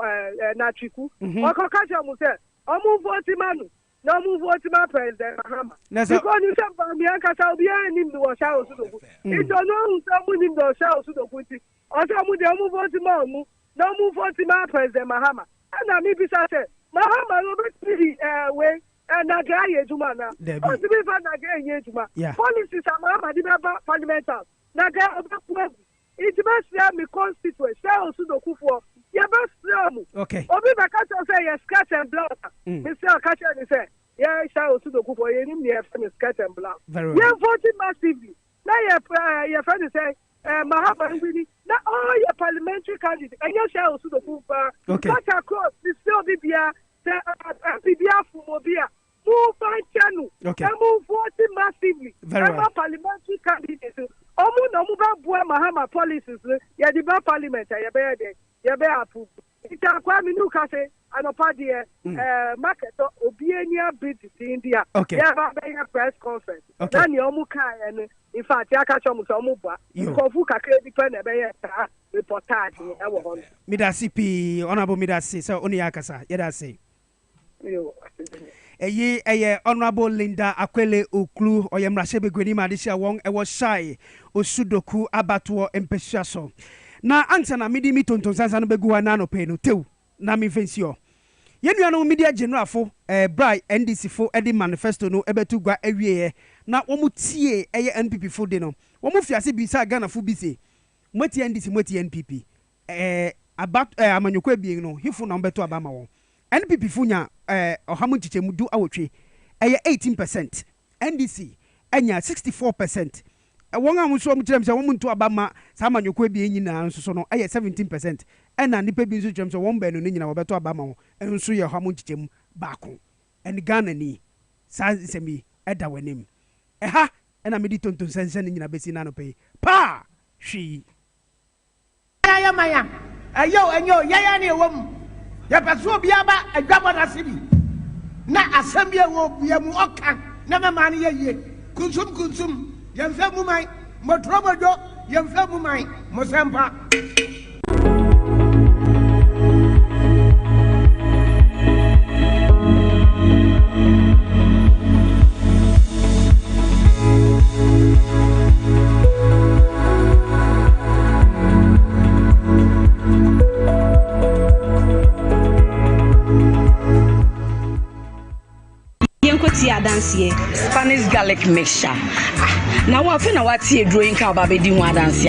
Nachiku. Oko Kaja Muse. Omu vote manu. No move vote my president Mahama. Because you said Bianca shall be in the Washa Sudoku. It don't know someone in the Washa Sudoku. Or some of the Omu vote mamu. No move vote my president Mahama. And I maybe say Mahama Robert way and a guy Jumana. Or to be found again Juma. Policies are Mahama the parliamental. Naga it must be me constituent. Shall Sudoku for. Okay. Obi Bakato say yes, cat and blood. Mr. Catcher say, yeah, shall also go for any near cat and blood. Very well. You're voting massively. Now your friend say, Mahama, not all your parliamentary candidates, and you shall also go for. Okay. Cut across the still Bibia, Bibia Fumobia. Move by channel. Okay. And move voting massively. Very well. Parliamentary candidates. Omu Bua Mahama policies, ya the parliament, ya bear day. You better approve. It's a Kwame Nukase and a party market Obiania bid in India. Okay. Yeah, a press conference. Okay. Then Yomuka and in fact, Yakachomuba, Kofuka depend a reportage. Midasi P. Honorable Midasi, so Oniakasa, Yedasi. Honorable Linda Akwele Oklu, or Yamrashebe Gwenima, this year wong, I was shy, Osudoku, Abatuo, and Peshaso. Na answer na midi mitonton sansa no begu na no pe no tew na me fensio yenua no media general fo brai NDC fo edi manifesto no ebetu gwa awie na womu tie eye NPP fo de no womu fiase bi sa Ghana fo bi se moti NDC moti NPP about amanyokwa bi no hifu na mbeto abama won NPP fo nya ohamu chichemu du awotwe eye 18% NDC enya 64%. One am so much say woman to abama sama nyokwa bi nyina nso so no 17% ena nipa bi nso twem so won ba no nyina wobeto abama nso ye hwa monchichim baako en Ghana ni sa semi eda wanim ha ena medi tonton sensen nyina besi na no pe pa hwi ya maya ayo enyo ya ne wom ya paso bia ba adwabo na sibi na asem ye wo bia mu oka na mama ne ye kunsum Yemfe mumai, motrobojo, yemfe mumai, mosempa. Spanish garlic mixture. Now what feel what see drawing cow baby di one dance.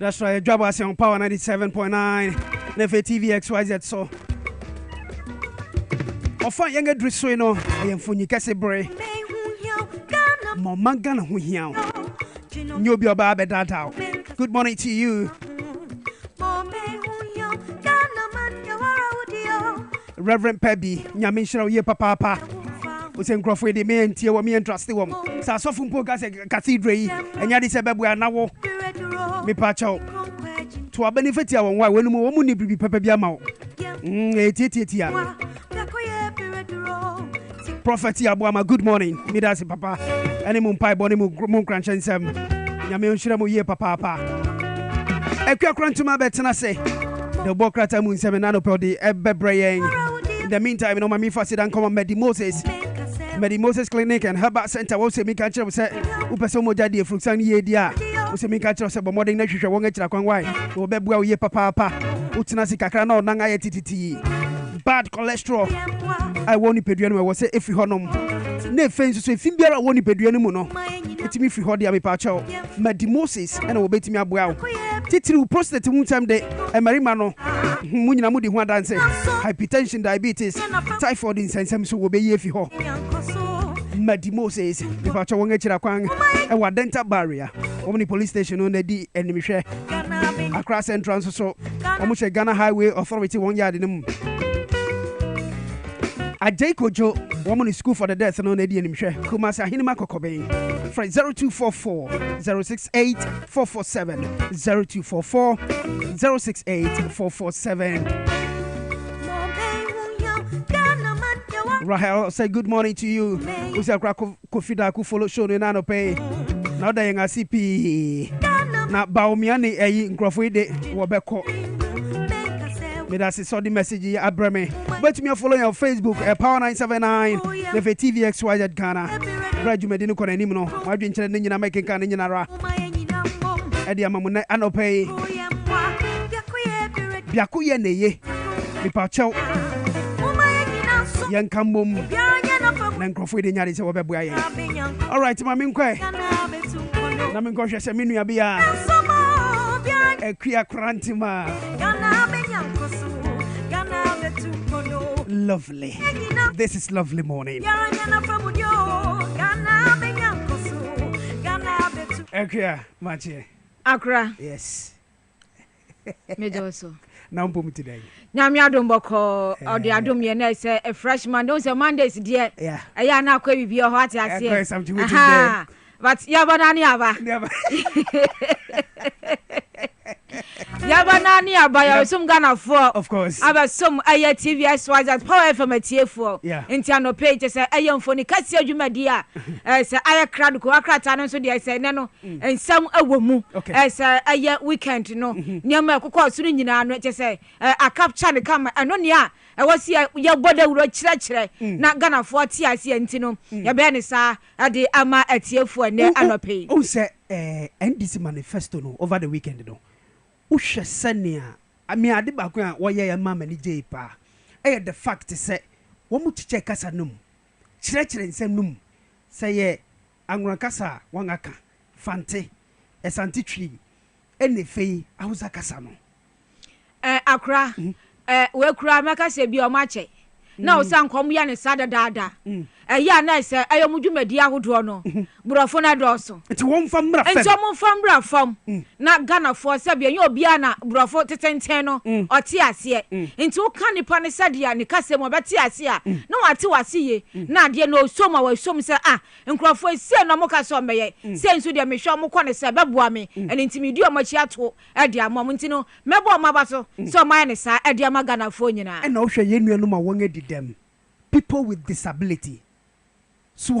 That's right, Dwabo Ase on Power 97.9. Nefe TV XYZ so. Ofa yenga driso no, ayemfonyi kase bre. Mo manga na ho hia. Nyobi oba be data. Good morning to you. Reverend Pebby, nyame nhyira ye papa. Ose nkrofo de me entie wo me entrust wo. Sa sofu mpo ga se cathedral yi, enya de se bebu anawo. Me pa chao. To benefit ya won wa wenum wo mu ni bibi papa bi ama wo. Etietitia. Prophet Yabuama, good morning. Me da se papa. Ene mu mpai boni mu kranche nsem. Nyame nhyira mo ye papa. Ekwa krantuma betena se. The Bokrata Moon 7 Nanopodi Ebebrayen. In the meantime, no Mami Fasidan come on Medi Moses Clinic and Herbert Center. What's a Mika Chef said, Upasomo Jadi, Fruxan Yedia. What's a Mika Chef about modern nation? Won't get Why? Or Bebwa ye papa. Utinasi Kakrano, Nanga TTT. Bad cholesterol. I won't Pedrian was say if you honum. Ne fence so if you won't Pedrianuno. It's me for Hodia Pacho. Medi Moses and obey me a well. Titru prostate one time de Marimano Munina Mudi one dance hypertension, diabetes, typhoid in Sansam so obey if you ho. Medimoses, the Pacha Wangachira Kwang, and what dental barrier. Omni police station on the D enemy share across entrance so almost a Ghana Highway Authority 1 yard in them. At Jacojo, woman is school for the death and on the enemy share. Kumasa Hinima Kokobe. From 0244 068 447 0244 068 447. Rahel, say good morning to you. Who's Akora Kofi Darko follow show in Nano Pay. Now that you're a CP. Now, Baumiani, a Grofide, Wabeko. Me that's saw the message Abrame. But me follow your Facebook Power 979 Nefe TV XYZ Ghana. Graduate didn't call any no. My dream channel in American can in Nara. Eddie Amamune Anope. Biakuye neye. Mi pacho. Yan Kambum. Nancrofoid in Yadis over Buy. All right, Mammy Quay. Namin se minu ya bia. Ekia Krantima. Lovely. This is lovely morning. Ekia, Machi. Akora. Yes. Me also. Now put me today. Nyame adom boko or the adom ye na say a freshman don't say Mondays dear. Yeah. Aya na kwa bibi o hot ase. Something with you. But yabanani aba. Yabanani aba ya sum Ghana for. Of course. Aba sum aya TV XYZ Power FM tie yeah. Inti ano page say aya mfoni kasi adwuma dia. Say aya crowd ko akrata no so dia say ne no ensam awomu. Say aya weekend no. Nyama kokọ so nyina no say a capture ne kama eno ne a was ya boda wuro kire na Ghana for tie ase enti no ya be ne sa ade ama atiefo ne anope. O say NDC manifesto no over the weekend no. Usha senia ami ade ba ko a wo ye ya mama ni jey pa the fact say wo mu chiche kasa num kire nsem num say ye anwura kasa wangaka fante esanti twi ene fei awuza kasa no Akora we kura maka se bi o ma che na o san kom ya ne sada dada ya na se ayomudwumadi ahodo no burofo na doso enti won fam bra fam enti won fam bra fam na Ghana for se bi enye obi na burofo tetenten no oti ase enti wo ka nipa ne sadia ne kase mo beti ase a na wate wase ye na de no soma wa som se nkrofo ese no mo ka so meye se nso de me hwe mo kɔ ne se beboa me enti me di o machi ato de amam enti no mebo o maba so so man ne sa de ama Ghana fo nyina na wo hwe ye nuanu ma won edi dem people with disability so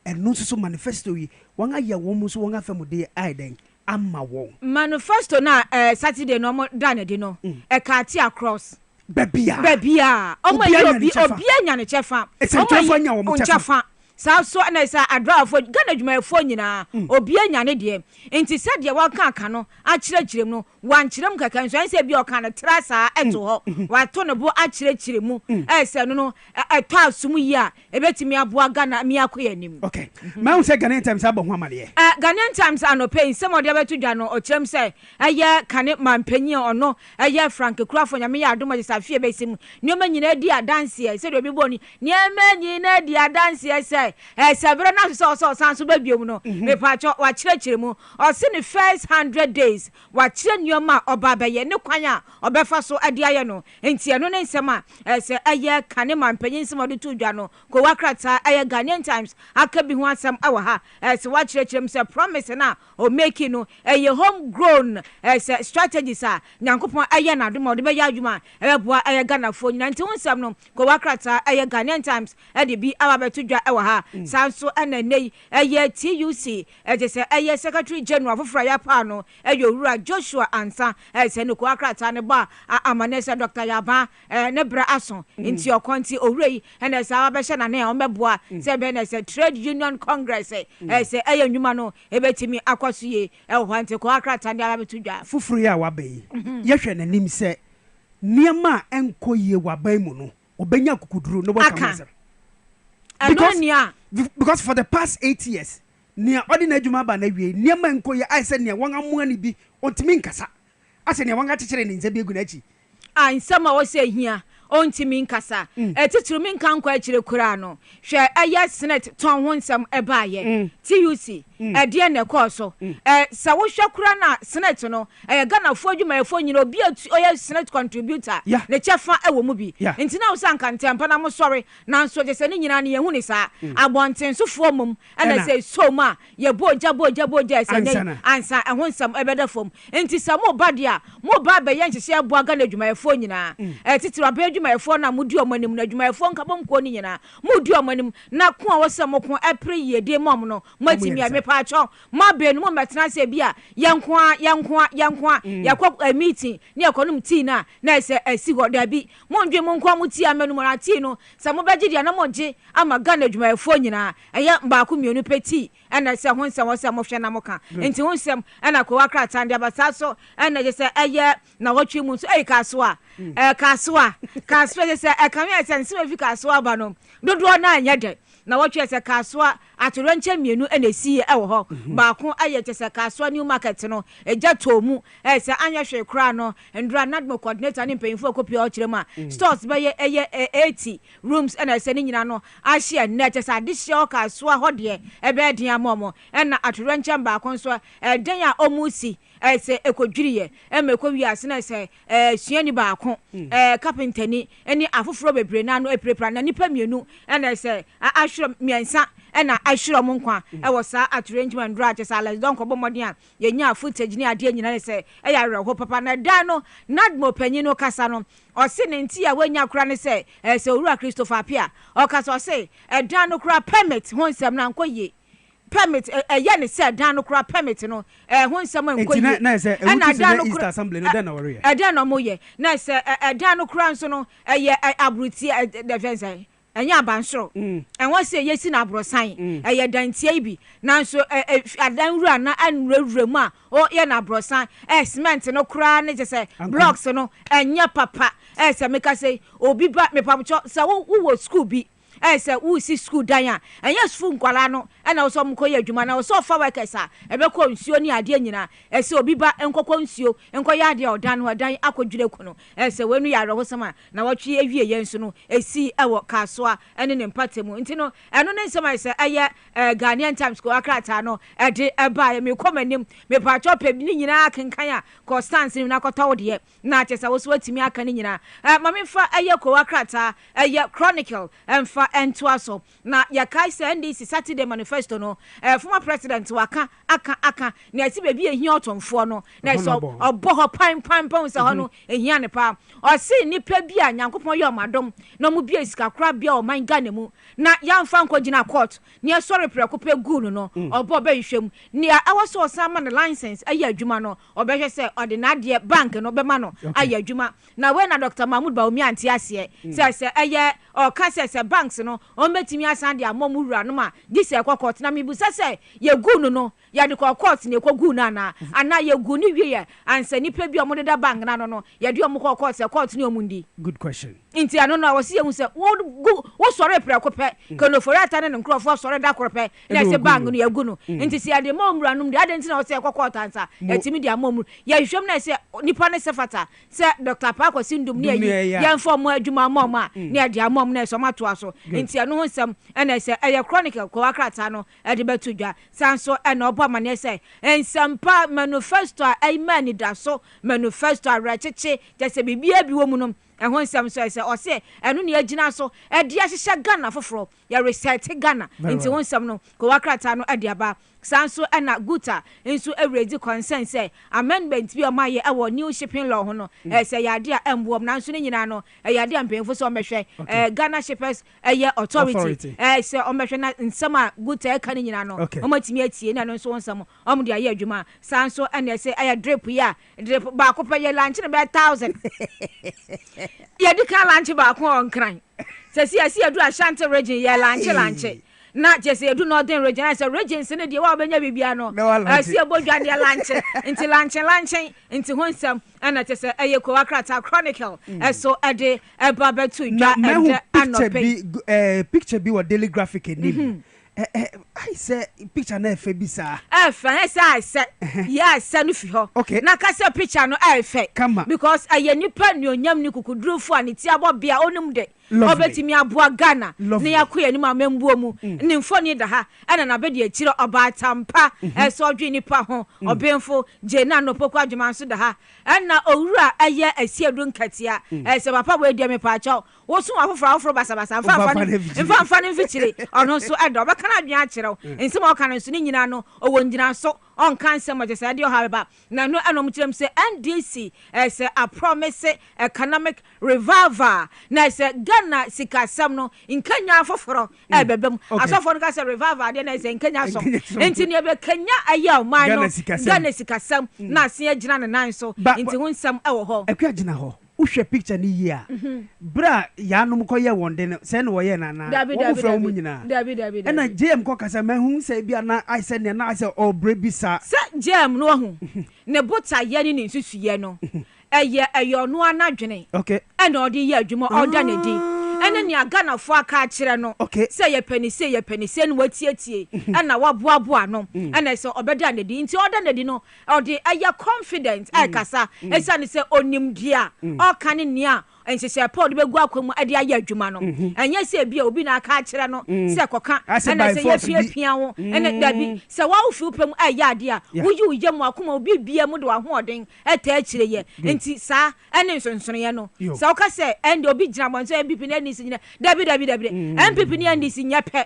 and no so manifesto yi won aya won mu so won afam de aiden amma won manifesto na Saturday no mo dan de no e ka ti across babia omo yi obi anya ne chefa omo nya wo mo chefa saa so na sa adrafo Ghana dwumayefo nyina obi anya ne de enti se de waka aka no akyerɛkyerɛ mu wankyerɛm kaka nso anse bi ɔka no trasa eto hɔ wato ne bo akyerɛkyerɛ mu ɛsɛ no ɛtɔ asum yi a ebetimi aboa Ghana mi akoya nim. Okay ma un se Ghanaian Times aba ho amale Ghanaian Times anope nsɛm ɔde abeto dwa no ɔkyerɛm sɛ ɛyɛ kane mampanyi ɔno ɛyɛ Frank Kurafo nyame yɛ adom agye safie besim nneɛma nyina di adanse sɛ de obi boni nneɛma nyina di adanse sɛ ɛsɛbere na so sanso babiom no me pacho wa kyerɛkyerɛ mu ɔse ne first 100 days wa kyerɛ nneɛma ɔba bɛyɛ ne kwan a ɔbɛfa so ade ayɛ no enti ɛno ne nsɛm a ɛsɛ ɛyɛ kane mampanyi nsɛm ɔde to dwa no ko wakrata ɛyɛ Ghanaian Times aka bi ho asɛm ɛwɔ ha ɛsɛ wa kyerɛkyerɛ mu sɛ promise na o make no ɛyɛ home grown ɛsɛ strategies a nyankopɔn ɛyɛ na adom ɔde bɛyɛ adwuma ɛbɛboa ɛyɛ Ghanafoɔ nyina nti ho nsɛm no ko wakrata ɛyɛ Ghanaian Times ɛde bi aba bɛto dwa ɛwɔ ha sanso ɛna nei ɛyɛ TUC ɛde sɛ ɛyɛ Secretary General foforo ya pa no ɛyɛ owura Joshua Ansa ɛsɛ ne ko akrata ne ba amanesa Dr. Yaba ne bra aso nti ɔkɔnti owura yi ɛna sɛ abɛhyɛ na ne ɔmɛboa sɛ bɛ na sɛ Trade Union Congress ɛsɛ ɛyɛ nnwuma no ebetimi akɔso ye ɛwɔ hɔ nti ko akrata ne aba beto dwa foforo ya waba yi yɛhwɛ n'anim sɛ nneɛma a ɛnkɔ yie waba mu no obenya kukuduro no bɔka because for the past 8 years nia ordinary juma ba na wie niema nko ye ai se nia won amoa ni bi ontimi nkasa ase nia won akyekyere ni nze bi egu na chi nsama wo se hia ontimi nkasa etituru mi nka nkwa akyire kura no hwe aya senate ton ho nsam ebaaye TUC ade na ekɔso sa wo hwe kura na senate no Ghana fo adwumayefo nyina obi oya senate contributor ne chefa ewo mu bi nti na wo san kantempa na mo sɔre na nso je se ne nyina ne yehu ne sa abonten sofo mum na se so ma ye boja se ne ansa ɛho nsam ebeda fom nti sa mo ba dia mo ba be ye nhyehyɛ aboa Ghana adwumayefo nyina titiri aba adwumayefo na mudi omanim na adwumayefo nkabom ko ni nyina mudi omanim na ko a wosɛ mo ko apre yede mom no matimi a mepa acho ma be no mo metena se bia yankoa yakɔ meeting ne yakonum tea na ɛsɛ asi hɔ da bi mo ndwe mo nkwa mo tea amenu na tea no sɛ mo bɛgye dia na mo gye ama Ghana adwumayefo nyina ɛyɛ mbaako mienu peti ɛna sɛ ho nsɛm wɔ sɛ mo hwɛ na mo ka enti ho nsɛm ɛna ko wakrata ndi abasa so ɛna je sɛ ɛyɛ na wɔtwe mu so kasoa kasoa je sɛ ɛkame sɛ nsɛm fi kasoa ba no dodoɔ na anyɛ de na wɔtwe sɛ kasoa atoranche mienu ɛna si ɛwɔ hɔ baako ayɛ te sɛ kasoa new market no ɛgya tomu sɛ anya hwe kra no ndra nadmo coordinator ne mpanyimfo akopia ɔkyerɛ mu a stores bɛyɛ ɛyɛ 80 rooms ɛna sɛ ne nyina no ahye na te sɛ adehye kasoa hɔ de ɛbɛ den amomo ɛna atoranche baako nso ɛden a ɔmusi ɛsɛ ekodwiriye ɛmɛkɔwi ase na sɛ suani baako carpentani ɛne afoforo bebre na no eprepra na nipa mienu ɛna sɛ ahwere miensa ɛna ahwere mo nkwa ɛwɔ saa arrangement drag sɛ alex don kɔbɔ mɔden a yenya footage ne ade nyina sɛ ɛyɛ awerɛho papa na da no nadmo panyin no kasa no ɔse ne nti a wanya kora ne sɛ sɛ owura Christopher Apia ɔkasa ɔse ɛdan no kora permit ho nsɛm na nkɔye permit ɛyɛ ne sɛ dan no kora permit no ho nsɛm nkɔye ɛna dan no East Assembly no dan na wɔreyɛ ɛdan no moyɛ na sɛ ɛdan no kora nso no ɛyɛ abruti defense ɛnyɛ abansoro ɛwɔ sɛ yɛsi na abrosan ɛyɛ dantie bi nanso adan wura na anwurawura mu a ɔyɛ na abrosan cement no kora ne je sɛ blocks no ɛnyɛ papa sɛ meka sɛ obi ba mepamcho sɛ wo school bi sɛ wo si school dan a ɛnyɛ school nkwala no ɛna wo sɛ mo kɔyɛ adwuma na wo sɛ fa workers a ɛbɛkɔ nsuo ne adeɛ nyina sɛ obi ba nkɔkɔ nsuo nkɔyɛ adeɛ ɔdan no ɔdan akɔdwire ku no sɛ wenu yɛ arɛhosɛm a na wɔtwe awie yɛn so no esi ɛwɔ kasoa ɛne ne mpatemu nti no ɛno ne nsɛm ayɛ sɛ ɛyɛ Ghanaian Times ko akrata no ɛde ɛba me kɔmanim me paatɔ pɛ ne nyinaa kenkan a Constance ne na kɔtɔ deɛ na kyɛ sɛ wo so watimi aka ne nyinaa ma me fa ɛyɛ ko akrata ɛyɛ Chronicle ɛmfa ɛntoa so na yɛkae sɛ NDC Saturday manifesto manifesto no former president waka aka na ati be bi ehia otomfo no na so obo ho pan se ho no ehia ne pa o se nipa bi a Nyankopon ye omadom na mu bi esika kra bia o man Ghana mu na yamfa nkogina court ne sorry prekope gunu no obo be hwem ne awoso osama na license aye adwuma no obehwe se ordinary bank no be ma no aye adwuma na we na Dr. Mahmoud Baomi anti ase se aye o ka se banks no o metimi asan de amom wura no ma this e court na me bu se ye gunu no ya de court ne kogu na ana ye gunu wie ansa nipa bi omo de bank na no ye de omo court se court ne omundi. Good question. Inti ano na wasi ehun se wo sore prekope kono for ata ne nkrofo sore da korpe na se bank no ye gunu inti se ade momura no de ade nti na wo se court ansa etimi de amom ye hwem na se nipa ne se fata se Dr. Parko Sindum ne yi ye mfom adwuma mom a ne de amom na so mato aso inti ano ho nsem na se eye chronicle ko akrata no de betudwa sanso na obo amane se ensampa manifesto a man da so manifesto a recheche je se bibia bi wo mu no ehon nsem so se o se enu ne agina so de ahyehye Ghana foforo ya reset Ghana inti won nsem no ko akrata no de aba sanso na guta nso awredi consent say amendment bi o maye e wo new shipping law ho no say yade a embuom na nso ne nyina no yade ampemfo so mehwe Ghana Shippers authority say o mehwe na nsem a guta e kan nyina no o matimi atie na no nso nsem o mu de aye adwuma sanso na say aye drip ya drip ba ko pa ye lunch ne be 1000 ye di kan lunch ba ko on kran say si adu Ashanti region ye lunch na jese edu northern region I say regions ne de wa benya bibia no asi abodwa de lanche inti lanche inti honsam ana jese ayeko akrata chronicle so ade babetu dwa and anope picture bi wa daily graphic enim I say picture na efe bi sa efe I say yes no fi ho na ka say picture no efe because aye nipa ni onyam ni kukudrufu ani ti abobia onum de obetimi aboa Ghana ne yakoye ni mamembuo mu ni mfoni da ha ana na bedi akire oba tampa so odwe nipa ho obenfo je na no pokwa adwuma so da ha ana owura aye asiedu nkatia se papa we de me pa acho wo so afoforo basabasa mfa ne mfichire ono so edo obekana adwen akire nsem okana so ni nyina no owo ngina so on cancer majesa de ohaba na no anom kirem se NDC se a promise economic revival na se Ghana sikasam no nkanya afoforo ebebem asofo no ka se revival de na se nkanya so enti ne be kanya aya man no Ghana sikasam na se agina ne nan so enti hunsam ewo ho ekwa agina ho uhwe picture ni yi a bra ya no mko ye wonde no se no ye na wo fra mu nyina na JM ko kasa mahu se bia na I se ne na se obre bisa se JM no hu ne bota ye ni nsusuye no eye no anadwene ena odi ye adwuma oda ne di ene ni Ghana fo aka kire no se ye penise no watietie ena waboaboa no ena se obeda ne di nti oda ne di no odi eye confident kasa esa ne se onimdia o kan ne a enhye Paul de begu akwamu ade aye adwuma no enye se bia obi na aka kire no se koka ena se ye pia ho ena dabi se wa ofi upem aye ade a wuyi uje mu akoma obi bia mu de wa hoden eta akire ye enti sa ene nsonsono ye no se o ka se ende obi gina mo so MPP ne ni sinyina dabi MPP ne ndi sinya pe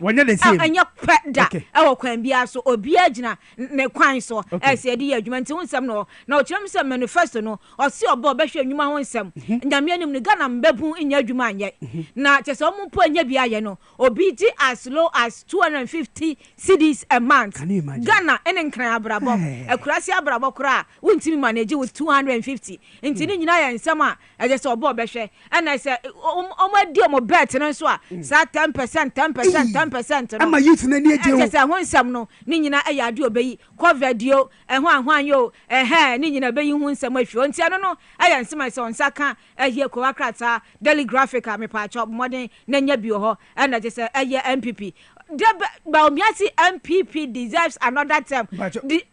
anya pe da e wo kwan bia so obi agina ne kwan so se ade ye adwuma enti hunsam no na o kirem se manifesto no o se obo behwe adwuma ho nsam nyame anim ne Ghana mbebu nya adwuma anye na chese o mpo anya bia ye no obi di as low as 250 cedis a month Ghana ene nkran abrabo akurasi abrabo kura wontimi manage with 250 enti ni nyina ya nsam a chese obo behwe ana se o ma di mo bet no so a sa 10% ama youth na ni eje chese ho nsam no ni nyina aya ade obeyi covid yo ehwan ahwan yo ni nyina beyi ho nsam ahwi enti ano no aya nsam se onsaka ahie ko akrata daily graphic a me pa chop modern na nya bi ho na je se eye MPP Baomiasi MPP deserves another term. The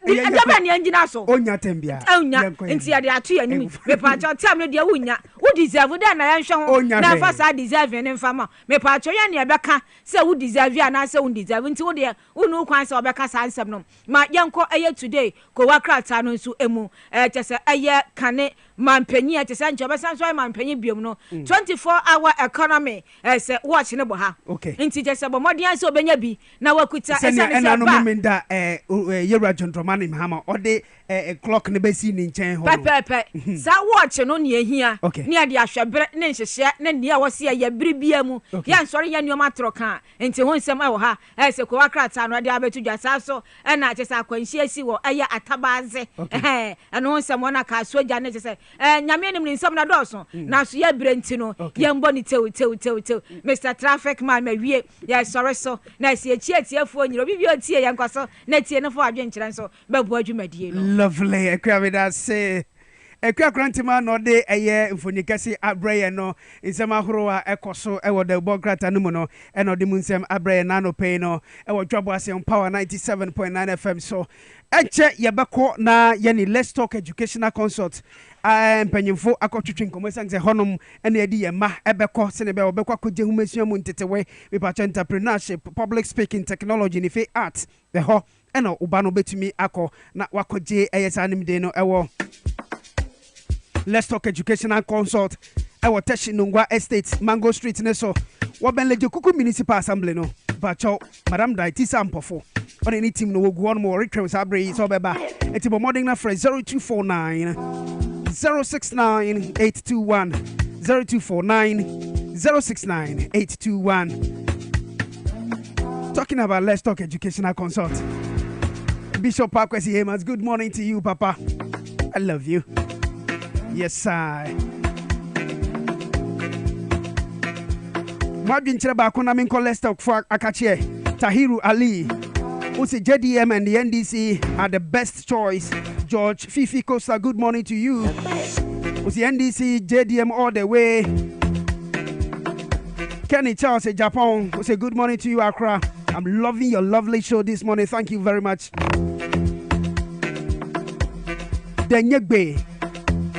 engineer so. Onya tembia. Onya. Inti ya de atu ya nimi. Me pa cho term no de unya. Who deserve de na yanhwe ho. Na fa sa deserve ne mfama. Me pa cho ya ne ebeka say who deserve ya na say who deserve. Inti wo de unu kwan say obeka sa ansem no. Ma yanko eye today ko wakrata no nso emu. Chese eye kane mampanyi ate say ncho besan so mampanyi biom no 24-hour economy say watch ne bo ha nti je say bo modern say obenya bi na wakuta esa ne say ba minda yewra jontromani mahama ode clock ne besi ni nchen ho pepe sa watch no ne ehia ne ade ahwebre ne nhyehyɛ ne ne a wose ya biribia mu ya nsɔre ya nneoma troka nti ho nsɛm ɛwɔ ha se ko wakrata no ade abetu dwasa so na ate sa akwanhyia si wɔ ɛyɛ atabaze ɛno ho nsɛm na ka soja ne sɛ nyame nim ne nsɛm na dɔso na so ya brenti no ya mbɔ ni tew Mr Traffic Man mawie ya sɔre so na si etiefo nyiro bibi otie ya nkwaso na tie no fo adwenkyerɛ nso bɛbo adwumadie no lovely ekwabida say ekwa krantima no de eye mfonikasi abreye no nsem ahoro a ekoso ewo de bograta no mu no eno de munsem abreye na no pay no ewo Dwabo Ase Power 97.9 FM so eche yebeko na yeni Let's Talk Educational Consult mpanyimfo akotwetwe nkomo sanse honom ene edi yema ebeko sene be obeko akogye humesua mu ntetewe mepacha entrepreneurship public speaking technology ni fe art the ho eno uba no betumi akọ na wakogye eyesa nimde no ewo Let's Talk Educational Consult ewo Teshinungwa Estate Mango Street neso wabenleje kuku municipal assembly no bacho madam Daiti Sampofo on any team no wogu on more return sabre so beba etibo modern na fresh 0249 069 821 0249 069 821. Talking about Let's Talk Educational Consult. Bishop Parkwesi Hemans, good morning to you, Papa. I love you. Yes, I. Mabin Cheba Konami Let's Talk for Akache Tahiru Ali. Who say JDM and the NDC are the best choice. George Fifi Costa, good morning to you. Who say NDC, JDM all the way. Kenny Charles, Japan. Who say good morning to you, Accra. I'm loving your lovely show this morning. Thank you very much. Denyegbe.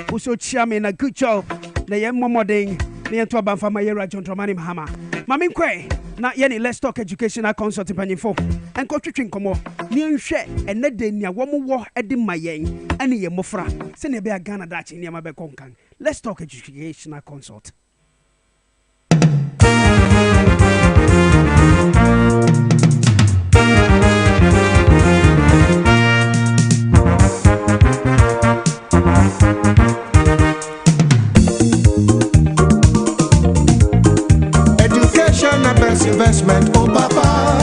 Who so chairman a good job. Na yem momoding. Na yem to abanfa mayera John Tromani Mahama. Mami Nkwe. Na yeni Let's Talk Educational Consult panyimfo enko twetwe nkomo ni nhwe ene de nia wo mo edi mayen ene ye mofra se ne be Ghana dachi ni amabe konkan. Let's Talk Educational Consult. Investment, oh papa.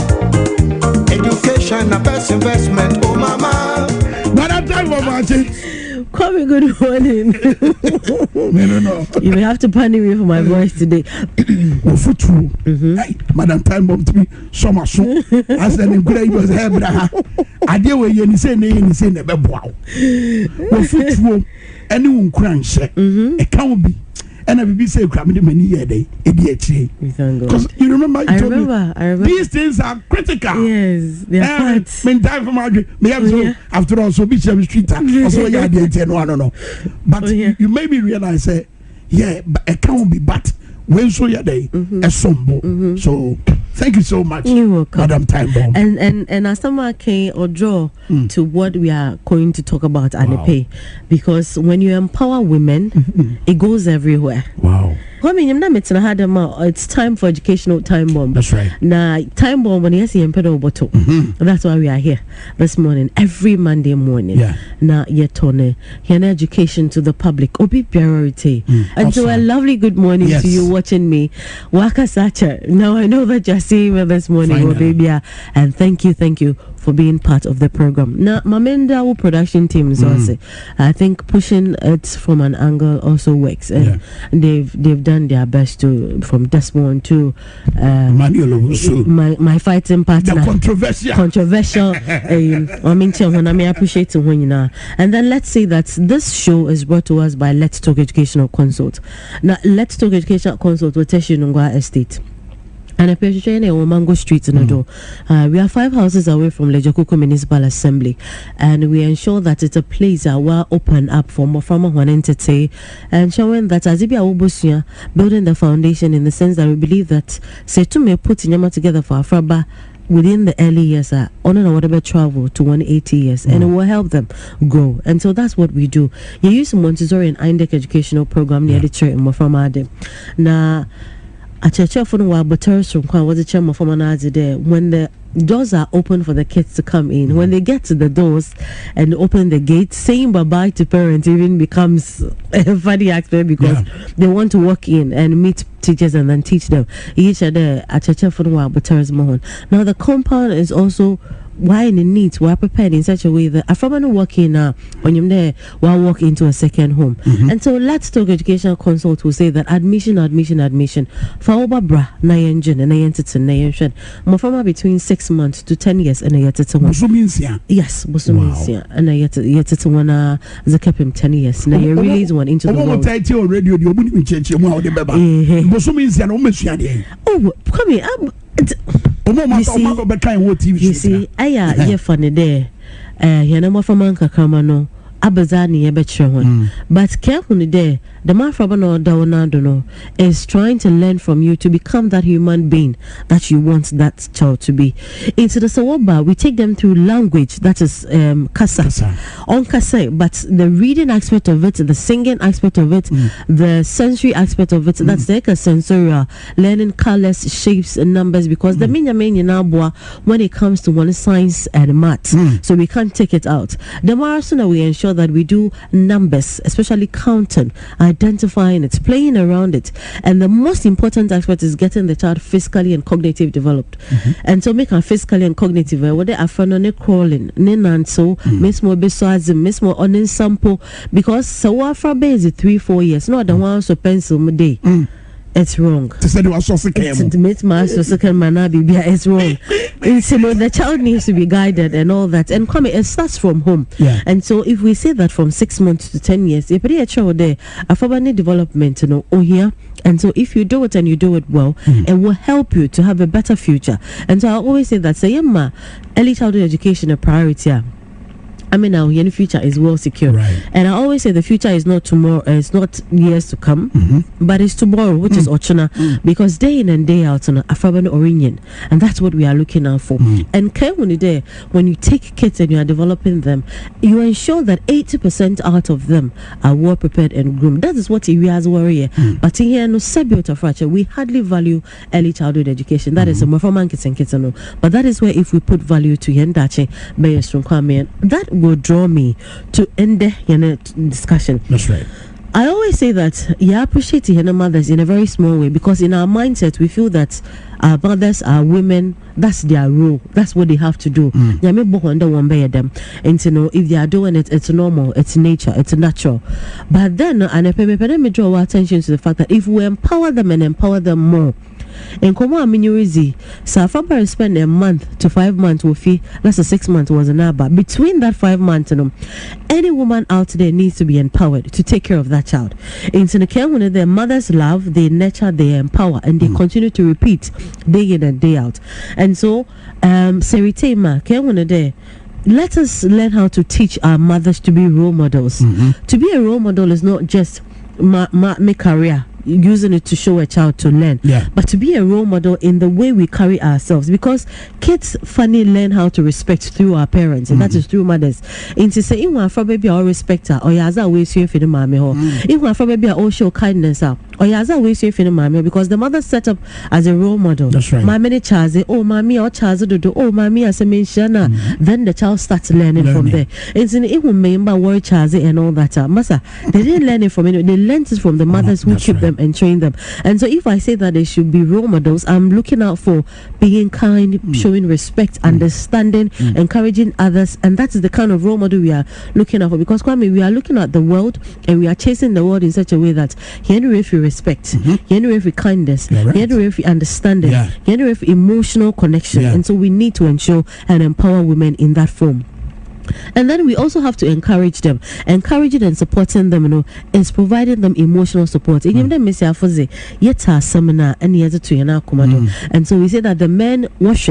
Education, a best investment, oh mama. But I'm talking about it. Kwame, good morning. You may have to punish me for my voice today. Hey, Madam Time Bomb to me, summer soon. I said, in great was Hebra. I deal with you, and say, never wow. Anyone crunch, it can't be. And I will be saying, many years day, because you remember, I remember. These things are critical. Yes, they are. Time for my after all, so be some street. Also, yeah, I don't know. But you made me realize, yeah, but it can't be. But when so your day, a sombo. So thank you so much, Madam Time Bomb. And as someone came or draw to what we are going to talk about, Anepe, because when you empower women, it goes everywhere. Wow. It's time for educational time bomb. That's right. Now, time bomb when you see Emperor Boto. That's why we are here this morning, every Monday morning. Yeah. Now, yet on education to the public, obi priority. And so, a lovely good morning to you watching me. Waka Sacha. Now I know that you're seeing me this morning, oh baby, and thank you for being part of the program. Now, Mamenda production team is also, I think, pushing it from an angle also works, and they've done their best to, from Desmond to my fighting partner, the controversial. I mean, I appreciate it when you know. And then let's say that this show is brought to us by Let's Talk Educational Consult. Now, Let's Talk Educational Consult will Teshinungwa Estate. And I pay on Mango Street in the door. We are 5 houses away from Lejokuku Municipal Assembly, and we ensure that it's a place that will open up for more from one entity, and showing that as if we are building the foundation in the sense that we believe that say to me put Nyama together for Afraba within the early years on and whatever travel to 180 years and it will help them grow. And so that's what we do. You use Montessori and INDEC educational program near the church in Mofamade. Now, a church of one but was the chairman of there when the doors are open for the kids to come in. When they get to the doors and open the gate, saying bye-bye to parents even becomes a funny aspect because they want to walk in and meet teachers and then teach them each other at church of one but now the compound is also why in the needs we're prepared in such a way that if I'm walk in when you're there we'll walk into a second home. And so Let's Talk Educational Consult will say that admission for Obabra na engine and na Mofama between 6 months to 10 years and yes Bosuminsia and I yet to one as a kept him 10 years now you release one into the world. Radio oh come here you see yeah funny there yanama famanka kamano abazani ebetchwe but carefully there the man from no is trying to learn from you to become that human being that you want that child to be. Into the Sawaba, we take them through language, that is Kasa. On Kasa, but the reading aspect of it, the singing aspect of it, the sensory aspect of it, that's like a sensorial, learning colors, shapes, and numbers, because the minya when it comes to one science and maths, so we can't take it out. The more sooner we ensure that we do numbers, especially counting, identifying it, playing around it, and the most important aspect is getting the child physically and cognitive developed. And so make our physically and cognitive what they are crawling so miss more on sample because so after base 3-4 years not the one so pencil day. It's wrong. It's wrong. And so the child needs to be guided and all that. And it starts from home. And so if we say that from 6 months to 10 years, you pretty child there, a family development, here. And so if you do it and you do it well, it will help you to have a better future. And so I always say that early childhood education a priority. I mean, our future is well secure, and I always say the future is not tomorrow, it's not years to come, but it's tomorrow, which is Ochana, because day in and day out, Afraban Orinian, and that's what we are looking out for. And when you take kids and you are developing them, you ensure that 80% out of them are well prepared and groomed. That is what we as warrior. But in here, no Sabiota fracture, we hardly value early childhood education. That is a Mofaman kids and kids, but that is where if we put value to Yendache, Bayestrom Kwame, that will draw me to end the discussion. That's right. I always say that I appreciate the mothers in a very small way, because in our mindset we feel that our mothers are women, that's their role, that's what they have to do. And if they are doing it, it's normal, it's nature, it's natural. But then and me draw our attention to the fact that if we empower them and empower them more, and come on, easy. So if I spend a month to 5 months with fee, that's a 6 months was an hour. But between that 5 months, any woman out there needs to be empowered to take care of that child. In the care when their mothers love, they nurture, they empower, and they continue to repeat day in and day out. And so, Seritema, care when there. Let us learn how to teach our mothers to be role models. To be a role model is not just my career, using it to show a child to learn, but to be a role model in the way we carry ourselves, because kids funny learn how to respect through our parents, and that is through mothers. And to say in for baby or respect her or yaza way so for the mommy ho in for baby or show kindness or yaza way so for the mommy, because the mother set up as a role model. That's right. My many child say, oh mommy or child do, oh mommy as a mention, then the child starts learning from there. It's in it will remember word child and all that. Massa, they didn't learn it from anyone, they learned it from the mothers who keep them and train them. And so if I say that they should be role models, I'm looking out for being kind, showing respect, understanding, encouraging others, and that is the kind of role model we are looking out for. Because Kwame, we are looking at the world and we are chasing the world in such a way that here if you respect, here if you kindness, here if you understanding, here if emotional connection, and so we need to ensure and empower women in that form. And then we also have to encourage them. Encouraging and supporting them, is providing them emotional support. And so we say that the men wash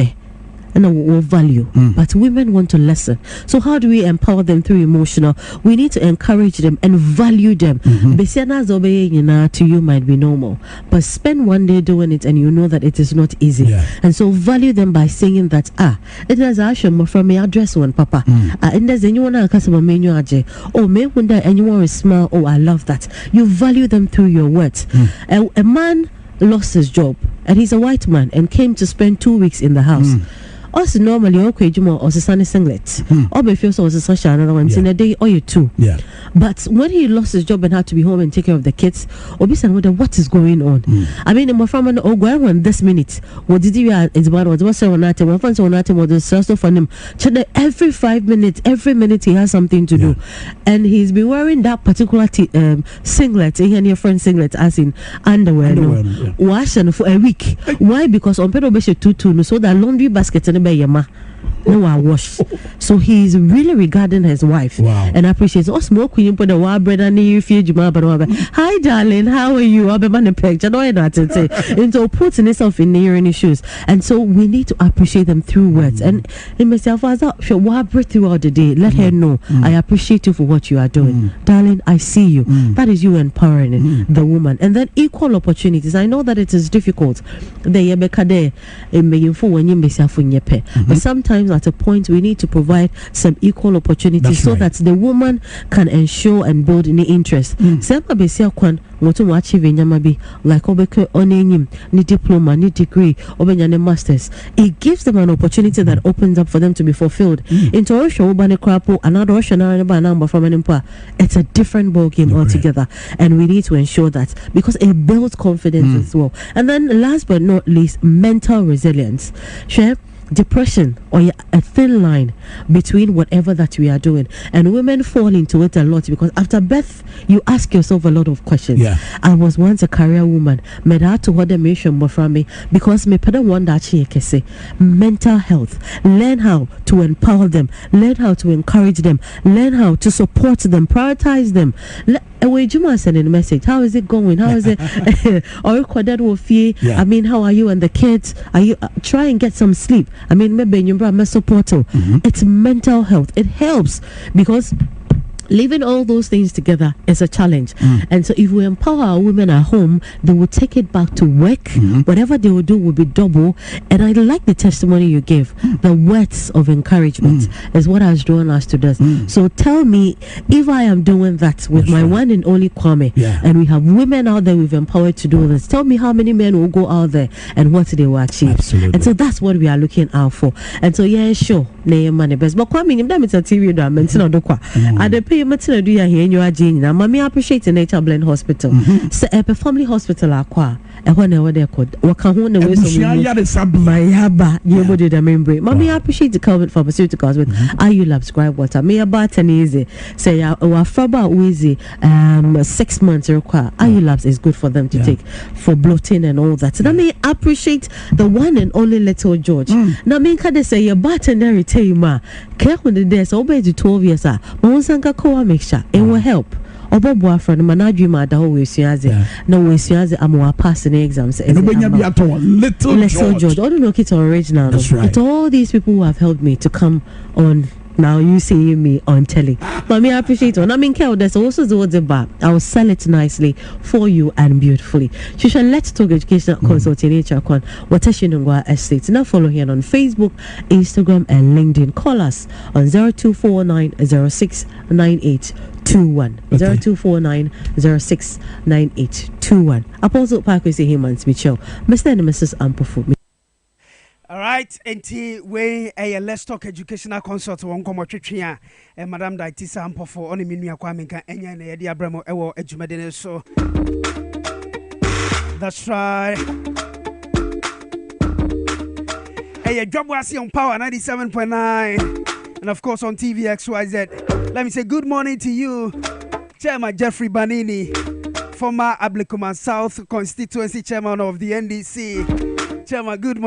and we value, but women want to listen. So how do we empower them through emotional? We need to encourage them and value them. To you might be normal, but spend one day doing it and you know that it is not easy. And so value them by saying that it is actually from me address one papa and there's anyone customer menu oh me when anyone is smile, oh I love that. You value them through your words. A man lost his job and he's a white man and came to spend 2 weeks in the house. Us normally okay jumo or sunny singlet or be feel so as such another one in a day or two. But when he lost his job and had to be home and take care of the kids, obviously wonder what is going on. I mean my friend oh go on this minute what did you it's about what's on that one fans on that what the so for him every 5 minutes every minute he has something to do, and he's been wearing that particular singlet and your friend singlet as in underwear washing for a week. Why? Because on pedo be tutu so that laundry basket and no, I wash. So he's really regarding his wife and appreciates us more. Queen put the wild bread and you feel hi darling, how are you? I'll be man a picture. Into putting himself in near any shoes. And so we need to appreciate them through words. And in myself, I thought, wild bread throughout the day. Let her know I appreciate you for what you are doing. Darling, I see you. That is you empowering the woman. And then equal opportunities. I know that it is difficult. But sometimes at a point we need to provide some equal opportunities so that the woman can ensure and build any interest. Like ni diploma, ni degree, ni masters. It gives them an opportunity that opens up for them to be fulfilled. It's a different ball game altogether, and we need to ensure that because it builds confidence as well. And then last but not least, mental resilience. Depression or a thin line between whatever that we are doing, and women fall into it a lot because after birth you ask yourself a lot of questions. I was once a career woman, made out to what mission from me because me put one that she can say mental health. Learn how to empower them, learn how to encourage them, learn how to support them, prioritize them. Away Juma sending a message. How is it going? How is it? Or I mean, how are you and the kids? Are you try and get some sleep? I mean, maybe you support. It's mental health. It helps because living all those things together is a challenge. And so if we empower our women at home, they will take it back to work. Whatever they will do will be double. And I like the testimony you gave. The words of encouragement is what has drawn us to this. So tell me if I am doing that with my one and only Kwame, and we have women out there we've empowered to do this. Tell me how many men will go out there and what they will achieve. And so that's what we are looking out for. And so sure, money best. But Kwame, it's a TV Mommy appreciate the Nature Blend Hospital. So a family hospital aqua. Mommy appreciate the Calvin Pharmaceuticals with IU Labs Scribe Water. Me about an easy say our Fraba easy 6 months require IU Labs is good for them to take for bloating and all that. So let me appreciate the one and only little George. Now me can say your battery tema care when the days obey to 12 years mixture it will help. Obo boyfriend manage ma da we suaze na we suaze am passing exams little George. I don't know it's original. It's all these people who have helped me to come on. Now you see me on telly. Mommy, I appreciate it. I mean, there's also the bar. I'll sell it nicely for you and beautifully. Shusha, let's talk educational consulting HR Wateshinungwa Estate. Now follow here on Facebook, Instagram, and LinkedIn. Call us on 0249069821. 0249069821. Apostle Park we see him and Mitchell. Mr. and Mrs. Ampofu. All right, we let's talk educational consult one come twetwe a Madam Daitisa Ampofo on menu akwame kan enya na yede abramo ewo adwumadene so. That's right. Dwabo Ase on Power 97.9 and of course on TV XYZ. Let me say good morning to you, Chairman Jeffrey Banini, former Ablekuma South constituency chairman of the NDC. Chairman, good morning.